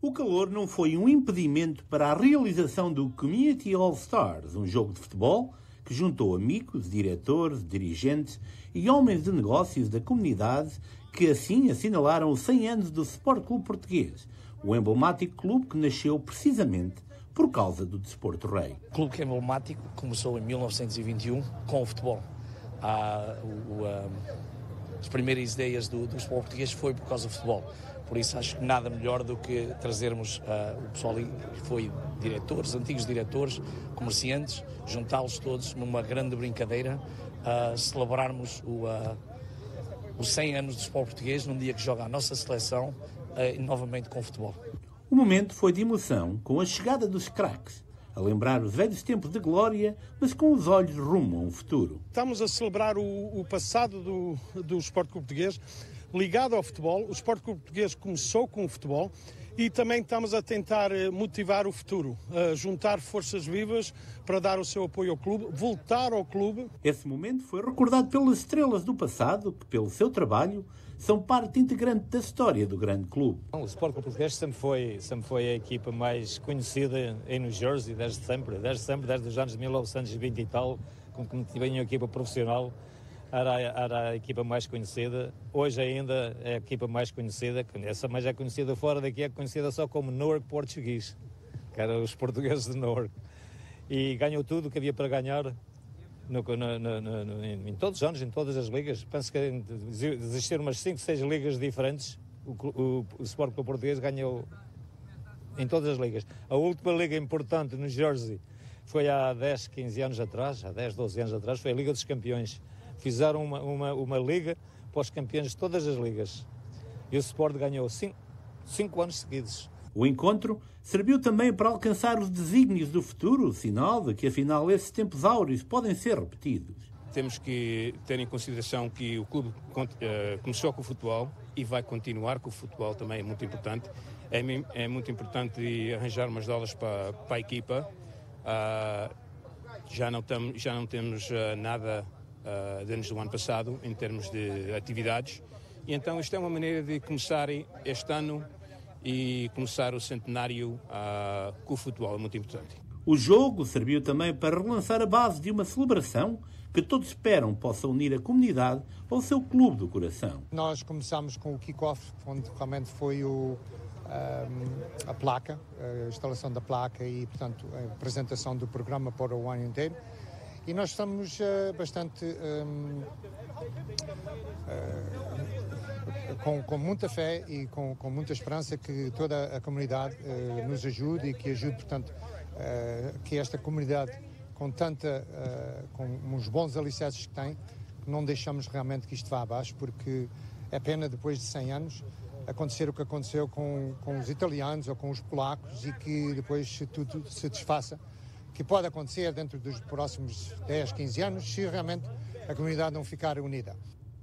[SPEAKER 6] O calor não foi um impedimento para a realização do Community All Stars, um jogo de futebol que juntou amigos, diretores, dirigentes e homens de negócios da comunidade que assim assinalaram os 100 anos do Sport Clube Português, o emblemático clube que nasceu precisamente por causa do desporto rei.
[SPEAKER 23] O clube que é emblemático começou em 1921 com o futebol. As primeiras ideias do Sport Português foi por causa do futebol. Por isso acho que nada melhor do que trazermos o pessoal que foi diretores, antigos diretores, comerciantes, juntá-los todos numa grande brincadeira, celebrarmos os 100 anos do Sport Português num dia que joga a nossa seleção novamente com futebol.
[SPEAKER 6] O momento foi de emoção com a chegada dos craques, a lembrar os velhos tempos de glória, mas com os olhos rumo a um futuro.
[SPEAKER 11] Estamos a celebrar o passado do Sport Clube Português, ligado ao futebol. O Sport Clube Português começou com o futebol e também estamos a tentar motivar o futuro, juntar forças vivas para dar o seu apoio ao clube, voltar ao clube.
[SPEAKER 6] Esse momento foi recordado pelas estrelas do passado que, pelo seu trabalho, são parte integrante da história do grande clube.
[SPEAKER 15] O Sport Clube Português sempre foi a equipa mais conhecida em New Jersey, desde os anos de 1920 e tal, com que tinha a equipa profissional. Era a equipa mais conhecida. Hoje ainda é a equipa mais conhecida, mas é conhecida fora daqui, é conhecida só como Newark Português, que eram os portugueses de Newark. E ganhou tudo o que havia para ganhar em todos os anos, em todas as ligas. Penso que existir umas 5, 6 ligas diferentes, o Sport Clube Português ganhou em todas as ligas. A última liga importante no Jersey foi há 10, 15 anos atrás, há 10, 12 anos atrás, foi a Liga dos Campeões. Fizeram uma liga para os campeões de todas as ligas. E o Sport ganhou 5 anos seguidos.
[SPEAKER 6] O encontro serviu também para alcançar os desígnios do futuro, sinal de que, afinal, esses tempos áureos podem ser repetidos.
[SPEAKER 16] Temos que ter em consideração que o clube começou com o futebol e vai continuar com o futebol, também é muito importante. É muito importante arranjar umas dólares para a equipa. Já não temos nada desde o ano passado em termos de atividades. E então isto é uma maneira de começar este ano e começar o centenário com o futebol, é muito importante.
[SPEAKER 6] O jogo serviu também para relançar a base de uma celebração que todos esperam possa unir a comunidade ao seu clube do coração.
[SPEAKER 18] Nós começámos com o kick-off, onde realmente foi a placa, a instalação da placa e, portanto, a apresentação do programa para o ano inteiro. E nós estamos bastante com muita fé e com muita esperança que toda a comunidade nos ajude e que ajude, portanto, que esta comunidade com uns bons alicerces que tem, não deixamos realmente que isto vá abaixo, porque é pena depois de 100 anos acontecer o que aconteceu com os italianos ou com os polacos e que depois tudo se desfaça, que pode acontecer dentro dos próximos 10, 15 anos se realmente a comunidade não ficar unida.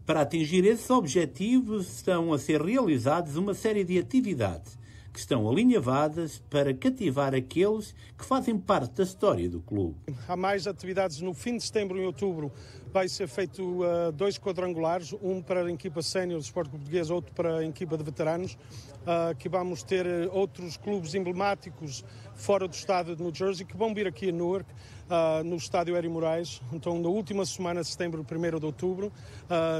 [SPEAKER 6] Para atingir esses objetivos estão a ser realizadas uma série de atividades que estão alinhavadas para cativar aqueles que fazem parte da história do clube.
[SPEAKER 11] Há mais atividades no fim de setembro e outubro. Vai ser feito 2 quadrangulares, um para a equipa sénior do Sport Clube Português, outro para a equipa de veteranos, que vamos ter outros clubes emblemáticos fora do estado de New Jersey que vão vir aqui a Newark, no estádio Ery Moraes. Então, na última semana de setembro, 1º de outubro,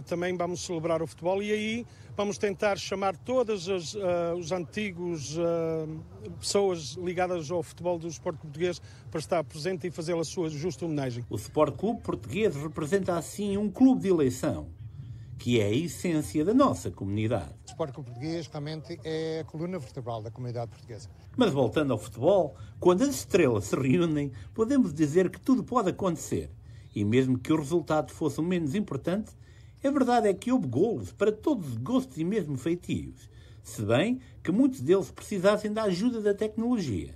[SPEAKER 11] também vamos celebrar o futebol e aí vamos tentar chamar todas os antigos pessoas ligadas ao futebol do Sport Clube Português para estar presente e fazer a sua justa homenagem.
[SPEAKER 6] O Sport Clube Português representa assim um clube de eleição, que é a essência da nossa comunidade.
[SPEAKER 18] O Sport Clube Português realmente é a coluna vertebral da comunidade portuguesa.
[SPEAKER 6] Mas voltando ao futebol, quando as estrelas se reúnem, podemos dizer que tudo pode acontecer. E mesmo que o resultado fosse o menos importante, a verdade é que houve golos para todos os gostos e mesmo feitios, se bem que muitos deles precisassem da ajuda da tecnologia.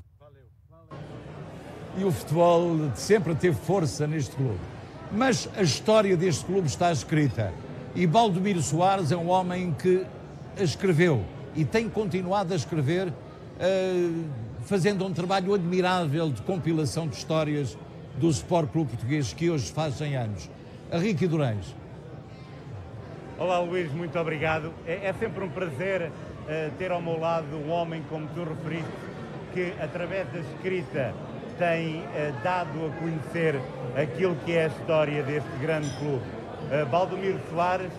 [SPEAKER 2] E o futebol sempre teve força neste clube. Mas a história deste clube está escrita. E Baldomiro Soares é um homem que a escreveu e tem continuado a escrever, fazendo um trabalho admirável de compilação de histórias do Sport Clube Português, que hoje faz 100 anos. Henrique Durães.
[SPEAKER 3] Olá Luís, muito obrigado. É sempre um prazer ter ao meu lado um homem como tu referiste, que através da escrita tem dado a conhecer aquilo que é a história deste grande clube. Baldomiro Soares,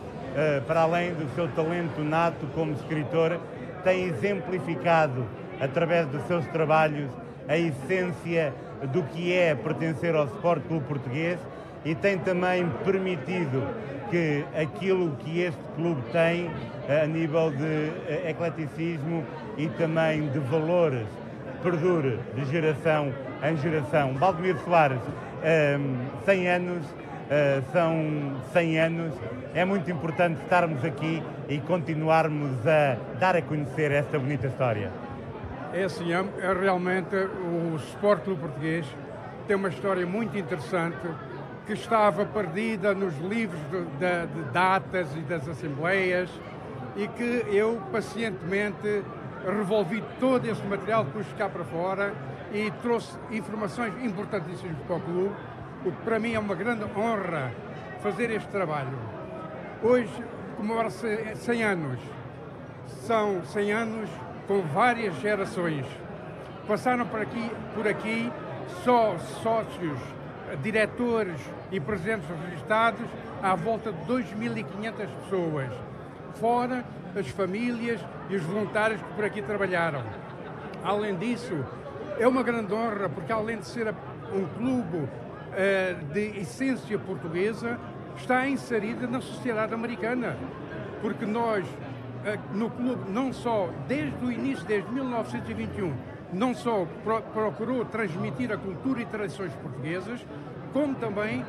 [SPEAKER 3] para além do seu talento nato como escritor, tem exemplificado através dos seus trabalhos a essência do que é pertencer ao Sport Clube Português e tem também permitido que aquilo que este clube tem a nível de ecleticismo e também de valores perdure de geração em geração. Baldomiro Soares, 100 anos, são 100 anos, é muito importante estarmos aqui e continuarmos a dar a conhecer esta bonita história.
[SPEAKER 19] É assim, é realmente o Sport Clube Português tem uma história muito interessante que estava perdida nos livros de datas e das assembleias e que eu pacientemente revolvi todo esse material, pus cá para fora e trouxe informações importantíssimas para o clube, o que para mim é uma grande honra fazer este trabalho. Hoje comemora-se 100 anos, são 100 anos com várias gerações. Passaram por aqui só sócios, diretores e presidentes registados à volta de 2.500 pessoas, fora as famílias e os voluntários que por aqui trabalharam. Além disso, é uma grande honra, porque além de ser um clube de essência portuguesa está inserida na sociedade americana. Porque nós, no clube, não só desde o início, desde 1921, não só procurou transmitir a cultura e tradições portuguesas, como também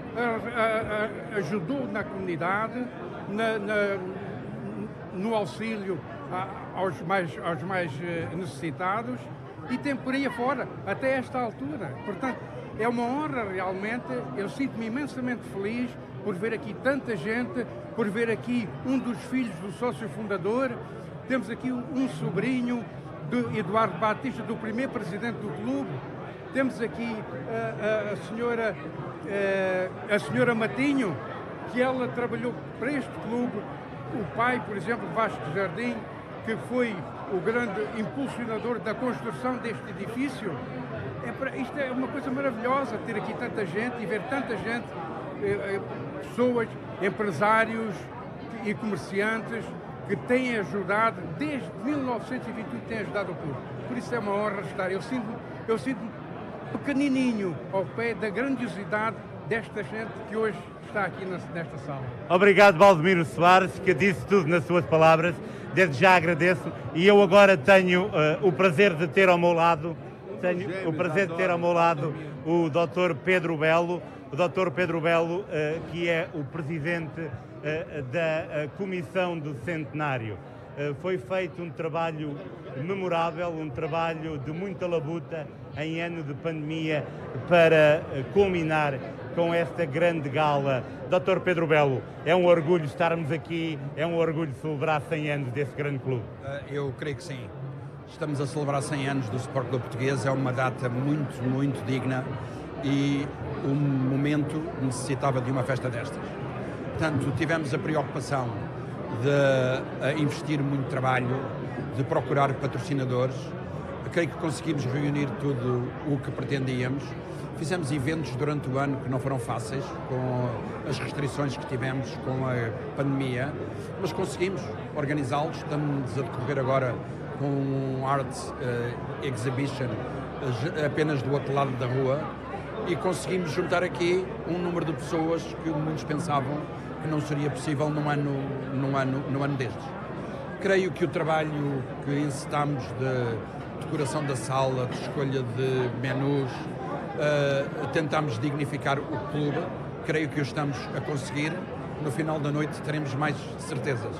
[SPEAKER 19] ajudou na comunidade, no auxílio aos mais necessitados, e tem por aí afora, até esta altura. Portanto, é uma honra realmente, eu sinto-me imensamente feliz por ver aqui tanta gente, por ver aqui um dos filhos do sócio fundador, temos aqui um sobrinho de Eduardo Batista, do primeiro presidente do clube, temos aqui a senhora Matinho, que ela trabalhou para este clube, o pai, por exemplo, Vasco Jardim, que foi o grande impulsionador da construção deste edifício. Isto é uma coisa maravilhosa, ter aqui tanta gente e ver tanta gente, pessoas, empresários e comerciantes que têm ajudado, desde 1921 têm ajudado o clube. Por isso é uma honra estar. Eu sinto-me pequenininho ao pé da grandiosidade desta gente que hoje está aqui nesta sala.
[SPEAKER 3] Obrigado, Valdemiro Soares, que disse tudo nas suas palavras. Desde já agradeço. E eu agora tenho o prazer de ter ao meu lado, o Dr. Pedro Belo. O Dr. Pedro Belo, que é o presidente da Comissão do Centenário. Foi feito um trabalho memorável, um trabalho de muita labuta em ano de pandemia para culminar com esta grande gala. Dr. Pedro Belo, é um orgulho estarmos aqui, é um orgulho celebrar 100 anos desse grande clube.
[SPEAKER 1] Eu creio que sim. Estamos a celebrar 100 anos do Sport Clube Português, é uma data muito, muito digna e o momento necessitava de uma festa destas. Portanto, tivemos a preocupação de investir muito trabalho, de procurar patrocinadores. Creio que conseguimos reunir tudo o que pretendíamos. Fizemos eventos durante o ano que não foram fáceis, com as restrições que tivemos com a pandemia, mas conseguimos organizá-los. Estamos a decorrer agora com um art exhibition apenas do outro lado da rua e conseguimos juntar aqui um número de pessoas que muitos pensavam que não seria possível num ano destes. Creio que o trabalho que encetámos de decoração da sala, de escolha de menus, tentámos dignificar o clube, creio que o estamos a conseguir. No final da noite teremos mais certezas.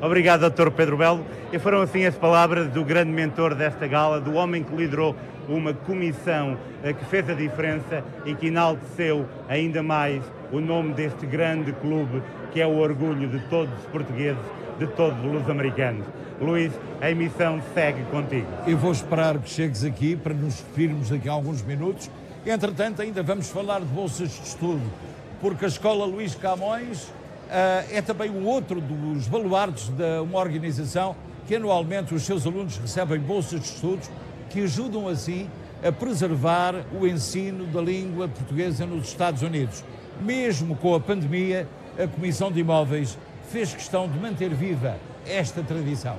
[SPEAKER 3] Obrigado, Dr. Pedro Belo. E foram assim as palavras do grande mentor desta gala, do homem que liderou uma comissão que fez a diferença e que enalteceu ainda mais o nome deste grande clube, que é o orgulho de todos os portugueses, de todos os luso-americanos. Luís, a emissão segue contigo.
[SPEAKER 2] Eu vou esperar que chegues aqui para nos despedirmos daqui a alguns minutos. Entretanto, ainda vamos falar de bolsas de estudo, porque a Escola Luís Camões é também o outro dos baluartes de uma organização que anualmente os seus alunos recebem bolsas de estudos que ajudam assim a preservar o ensino da língua portuguesa nos Estados Unidos. Mesmo com a pandemia, a Comissão de Imóveis fez questão de manter viva esta tradição.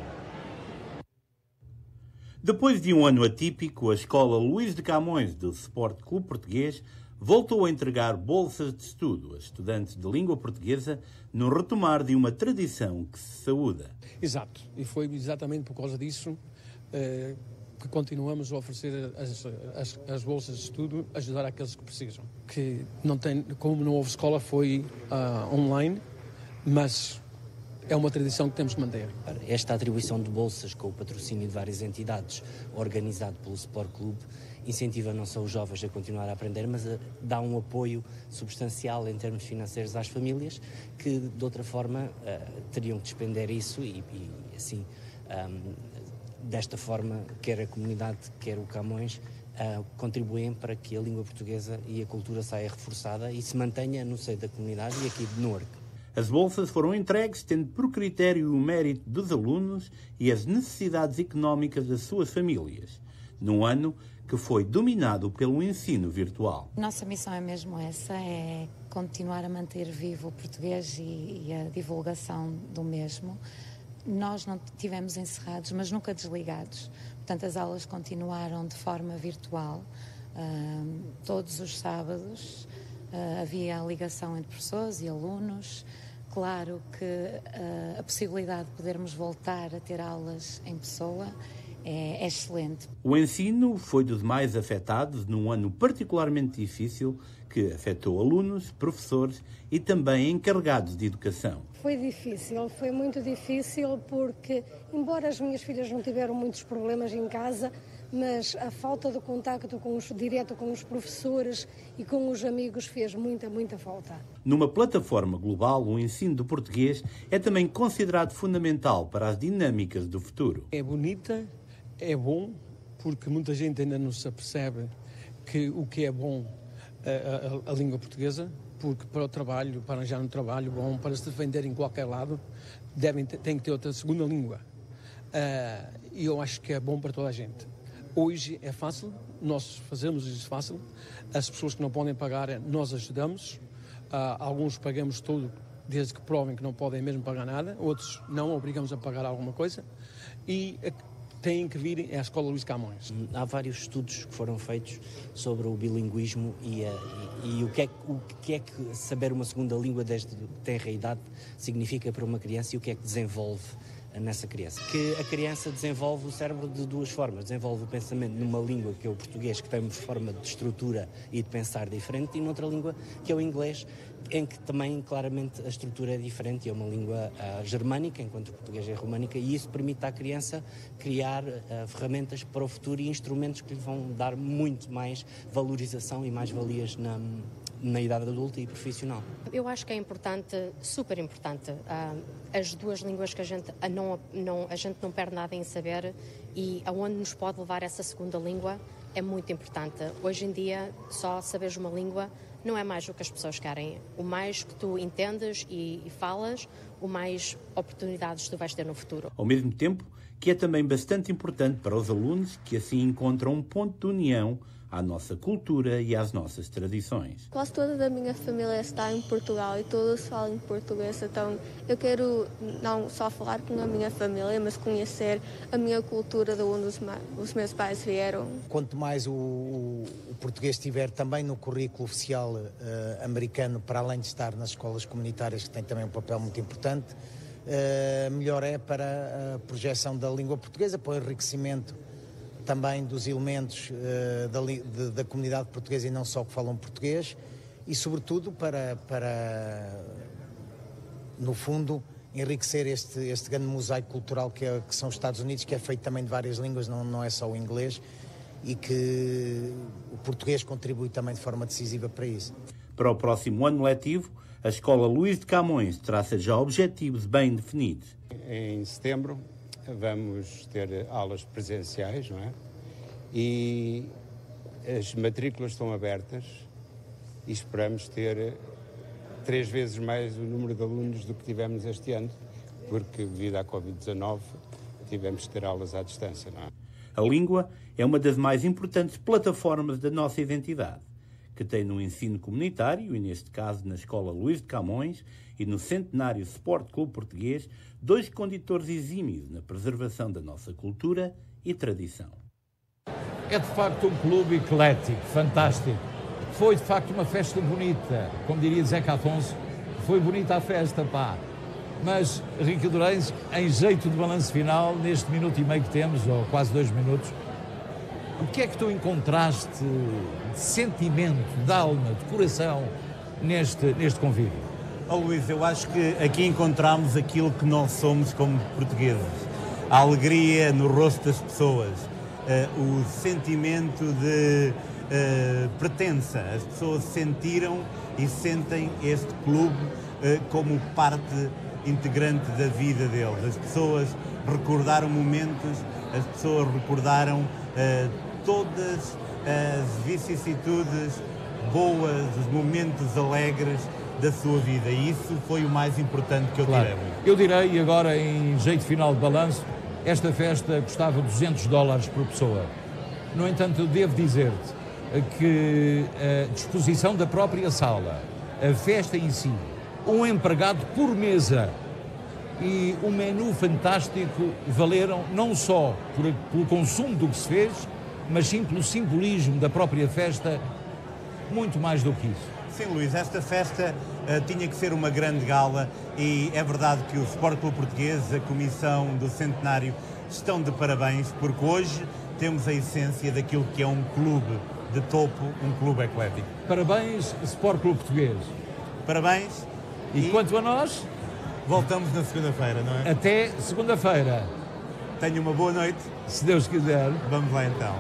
[SPEAKER 6] Depois de um ano atípico, a Escola Luís de Camões do Sport Clube Português voltou a entregar bolsas de estudo a estudantes de língua portuguesa no retomar de uma tradição que se saúda.
[SPEAKER 20] Exato, e foi exatamente por causa disso que continuamos a oferecer as bolsas de estudo, ajudar aqueles que precisam. Que não tem, como não houve escola, foi online, mas é uma tradição que temos que manter.
[SPEAKER 21] Esta atribuição de bolsas com o patrocínio de várias entidades, organizado pelo Sport Clube, incentiva não só os jovens a continuar a aprender, mas dá um apoio substancial em termos financeiros às famílias que, de outra forma, teriam que despender isso e assim, desta forma, quer a comunidade, quer o Camões, contribuem para que a língua portuguesa e a cultura saia reforçada e se mantenha no seio da comunidade e aqui de Newark.
[SPEAKER 6] As bolsas foram entregues tendo por critério o mérito dos alunos e as necessidades económicas das suas famílias, num ano que foi dominado pelo ensino virtual.
[SPEAKER 24] Nossa missão é mesmo essa, é continuar a manter vivo o português e a divulgação do mesmo. Nós não tivemos encerrados, mas nunca desligados. Portanto, as aulas continuaram de forma virtual, todos os sábados, havia a ligação entre professores e alunos. Claro que a possibilidade de podermos voltar a ter aulas em pessoa é excelente.
[SPEAKER 6] O ensino foi dos mais afetados num ano particularmente difícil que afetou alunos, professores e também encarregados de educação.
[SPEAKER 4] Foi difícil, foi muito difícil porque, embora as minhas filhas não tiveram muitos problemas em casa, mas a falta de contacto direto com os professores e com os amigos fez muita falta.
[SPEAKER 6] Numa plataforma global, o ensino do português é também considerado fundamental para as dinâmicas do futuro.
[SPEAKER 20] É bonita, é bom, porque muita gente ainda não se apercebe que o que é bom a língua portuguesa, porque para o trabalho, para arranjar um trabalho bom, para se defender em qualquer lado, tem que ter outra segunda língua. E eu acho que é bom para toda a gente. Hoje é fácil, nós fazemos isso fácil. As pessoas que não podem pagar, nós ajudamos. Alguns pagamos tudo, desde que provem que não podem mesmo pagar nada. Outros não, obrigamos a pagar alguma coisa. E têm que vir à Escola Luís de Camões.
[SPEAKER 21] Há vários estudos que foram feitos sobre o bilinguismo e o que é que saber uma segunda língua desde tenra idade significa para uma criança e o que é que desenvolve nessa criança. Que a criança desenvolve o cérebro de duas formas. Desenvolve o pensamento numa língua, que é o português, que tem uma forma de estrutura e de pensar diferente, e noutra língua, que é o inglês, em que também claramente a estrutura é diferente, é uma língua germânica, enquanto o português é românica, e isso permite à criança criar ferramentas para o futuro e instrumentos que lhe vão dar muito mais valorização e mais valias na idade adulta e profissional.
[SPEAKER 5] Eu acho que é importante, super importante, as duas línguas que a gente não perde nada em saber, e aonde nos pode levar essa segunda língua é muito importante. Hoje em dia, só saberes uma língua não é mais o que as pessoas querem. O mais que tu entendes e falas, o mais oportunidades tu vais ter no futuro.
[SPEAKER 6] Ao mesmo tempo que é também bastante importante para os alunos que assim encontram um ponto de união à nossa cultura e às nossas tradições.
[SPEAKER 12] Quase toda a minha família está em Portugal e todos falam português, então eu quero não só falar com a minha família, mas conhecer a minha cultura de onde os meus pais vieram.
[SPEAKER 14] Quanto mais o português estiver também no currículo oficial americano, para além de estar nas escolas comunitárias, que tem também um papel muito importante, melhor é para a projeção da língua portuguesa, para o enriquecimento também dos elementos da comunidade portuguesa e não só que falam português, e sobretudo para no fundo, enriquecer este grande mosaico cultural que são os Estados Unidos, que é feito também de várias línguas, não é só o inglês, e que o português contribui também de forma decisiva para isso.
[SPEAKER 6] Para o próximo ano letivo, a Escola Luís de Camões traça já objetivos bem definidos.
[SPEAKER 22] Em setembro vamos ter aulas presenciais, não é? E as matrículas estão abertas e esperamos ter 3 vezes mais o número de alunos do que tivemos este ano, porque devido à Covid-19 tivemos que ter aulas à distância, não é?
[SPEAKER 6] A língua é uma das mais importantes plataformas da nossa identidade, que tem no ensino comunitário, e neste caso na Escola Luís de Camões e no Centenário Sport Clube Português, 2 condutores exímios na preservação da nossa cultura e tradição.
[SPEAKER 2] É de facto um clube eclético, fantástico. Foi de facto uma festa bonita, como diria Zeca Afonso, foi bonita a festa, pá. Mas, Rico Dourenço, em jeito de balanço final, neste minuto e meio que temos, ou quase 2 minutos, o que é que tu encontraste de sentimento, de alma, de coração neste convívio?
[SPEAKER 3] Oh, Luís, eu acho que aqui encontramos aquilo que nós somos como portugueses. A alegria no rosto das pessoas, o sentimento de pertença. As pessoas sentiram e sentem este clube como parte integrante da vida deles. As pessoas recordaram momentos, as pessoas recordaram todas as vicissitudes boas, os momentos alegres da sua vida, e isso foi o mais importante que eu tirei.
[SPEAKER 2] Eu direi, e agora em jeito final de balanço, esta festa custava $200 por pessoa. No entanto, eu devo dizer-te que a disposição da própria sala, a festa em si, um empregado por mesa e um menu fantástico valeram não só pelo consumo do que se fez, mas sim pelo simbolismo da própria festa, muito mais do que isso.
[SPEAKER 3] Sim, Luís, esta festa tinha que ser uma grande gala e é verdade que o Sport Clube Português, a Comissão do Centenário, estão de parabéns, porque hoje temos a essência daquilo que é um clube de topo, um clube eclético.
[SPEAKER 2] Parabéns, Sport Clube Português.
[SPEAKER 3] Parabéns.
[SPEAKER 2] E quanto a nós?
[SPEAKER 3] Voltamos na segunda-feira, não é?
[SPEAKER 2] Até segunda-feira.
[SPEAKER 3] Tenha uma boa noite.
[SPEAKER 2] Se Deus quiser.
[SPEAKER 3] Vamos lá então.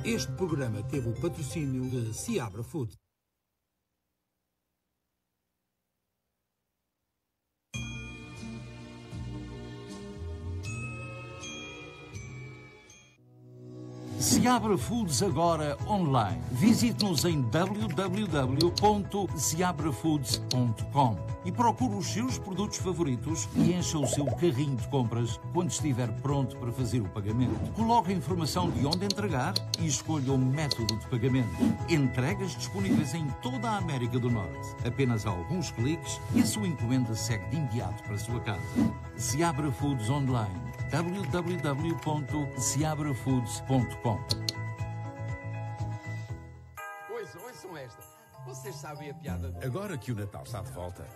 [SPEAKER 7] Este programa teve o patrocínio de Seabra Food.
[SPEAKER 2] Seabra Foods agora online. Visite-nos em www.seabrafoods.com e procure os seus produtos favoritos e encha o seu carrinho de compras quando estiver pronto para fazer o pagamento. Coloque a informação de onde entregar e escolha o método de pagamento. Entregas disponíveis em toda a América do Norte. Apenas alguns cliques e a sua encomenda segue de imediato para a sua casa. Seabra Foods online. www.seabrafoods.com.
[SPEAKER 8] Ouçam esta. Vocês sabem a piada?
[SPEAKER 7] Agora que o Natal está de volta,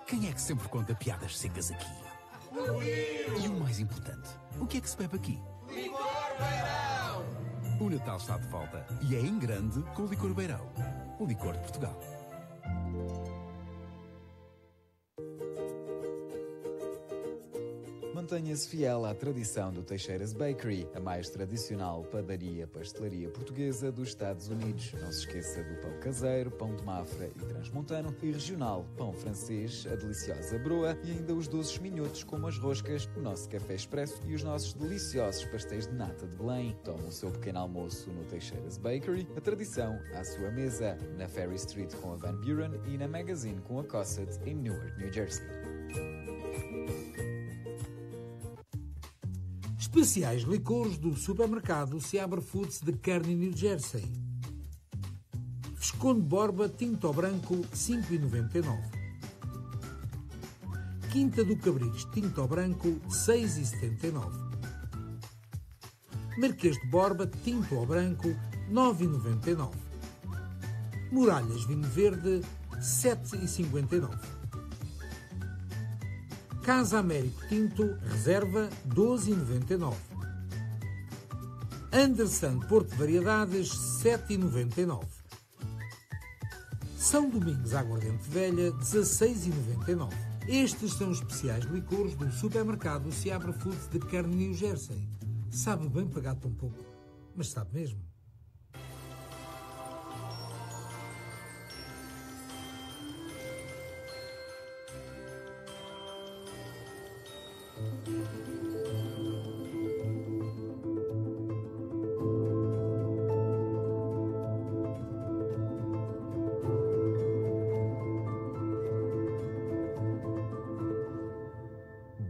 [SPEAKER 7] quem é que sempre conta piadas secas aqui? E o mais importante, o que é que se bebe aqui?
[SPEAKER 8] Licor Beirão!
[SPEAKER 7] O Natal está de volta e é em grande com o Licor Beirão, o licor de Portugal.
[SPEAKER 9] Mantenha-se fiel à tradição do Teixeiras Bakery, a mais tradicional padaria-pastelaria portuguesa dos Estados Unidos. Não se esqueça do pão caseiro, pão de Mafra e transmontano e regional, pão francês, a deliciosa broa e ainda os doces minhotos como as roscas, o nosso café expresso e os nossos deliciosos pastéis de nata de Belém. Tome o seu pequeno almoço no Teixeiras Bakery, a tradição à sua mesa, na Ferry Street com a Van Buren e na Magazine com a Cosset em Newark, New Jersey.
[SPEAKER 7] Especiais licores do supermercado Seabra Foods de Kearney, New Jersey. Visconde Borba Tinto Branco 5,99. Quinta do Cabris Tinto Branco 6,79. Marquês de Borba Tinto Branco 9,99. Muralhas Vinho Verde 7,59. Casa Américo Tinto, reserva 12,99. Anderson Porto Variedades 7,99. São Domingos Aguardente Velha 16,99. Estes são os especiais licores do supermercado Seabra Foods de Kearney, New Jersey. Sabe bem pagar tão pouco, mas sabe mesmo.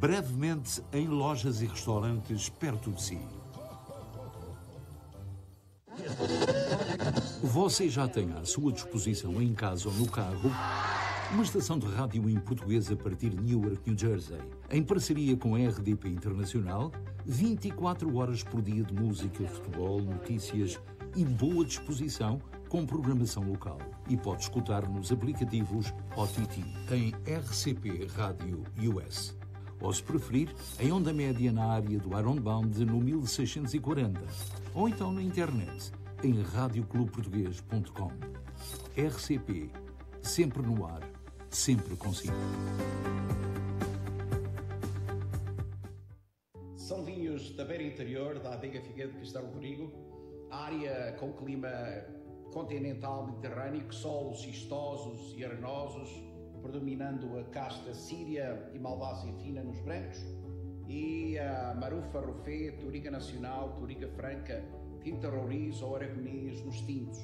[SPEAKER 2] Brevemente em lojas e restaurantes perto de si. Você já tem à sua disposição em casa ou no carro uma estação de rádio em português a partir de Newark, New Jersey, em parceria com a RDP Internacional, 24 horas por dia de música, futebol, notícias e boa disposição com programação local. E pode escutar nos aplicativos OTT em RCP Rádio US. Ou, se preferir, em onda média na área do Ironbound no 1640. Ou então na internet, em radioclubportuguês.com. RCP, sempre no ar, sempre consigo.
[SPEAKER 10] São vinhos da beira interior da adega Figueiredo de Castelo Rodrigo, área com clima continental mediterrâneo, solos xistosos e arenosos, predominando a casta síria e malvásia fina nos brancos e a marufa rofé, Touriga Nacional, Touriga Franca, Tinta Roriz ou Aragonês nos tintos.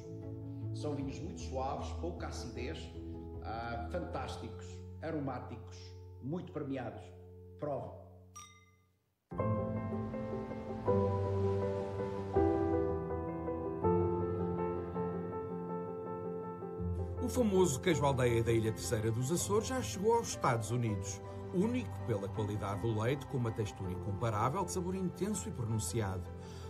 [SPEAKER 10] São vinhos muito suaves, pouca acidez, fantásticos, aromáticos, muito premiados. Prova.
[SPEAKER 13] famoso queijo aldeia da Ilha Terceira dos Açores já chegou aos Estados Unidos. Único pela qualidade do leite, com uma textura incomparável, de sabor intenso e pronunciado.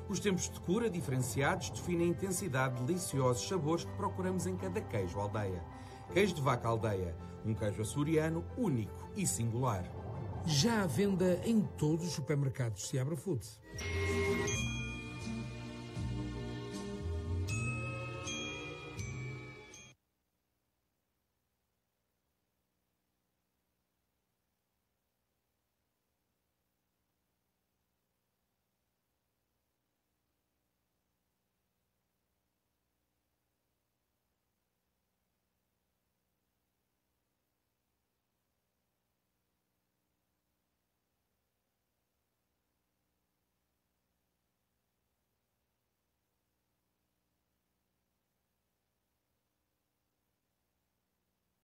[SPEAKER 13] Os tempos de cura diferenciados definem a intensidade de deliciosos sabores que procuramos em cada queijo aldeia. Queijo de vaca aldeia, um queijo açoriano único e singular.
[SPEAKER 7] Já à venda em todos os supermercados Seabra Foods.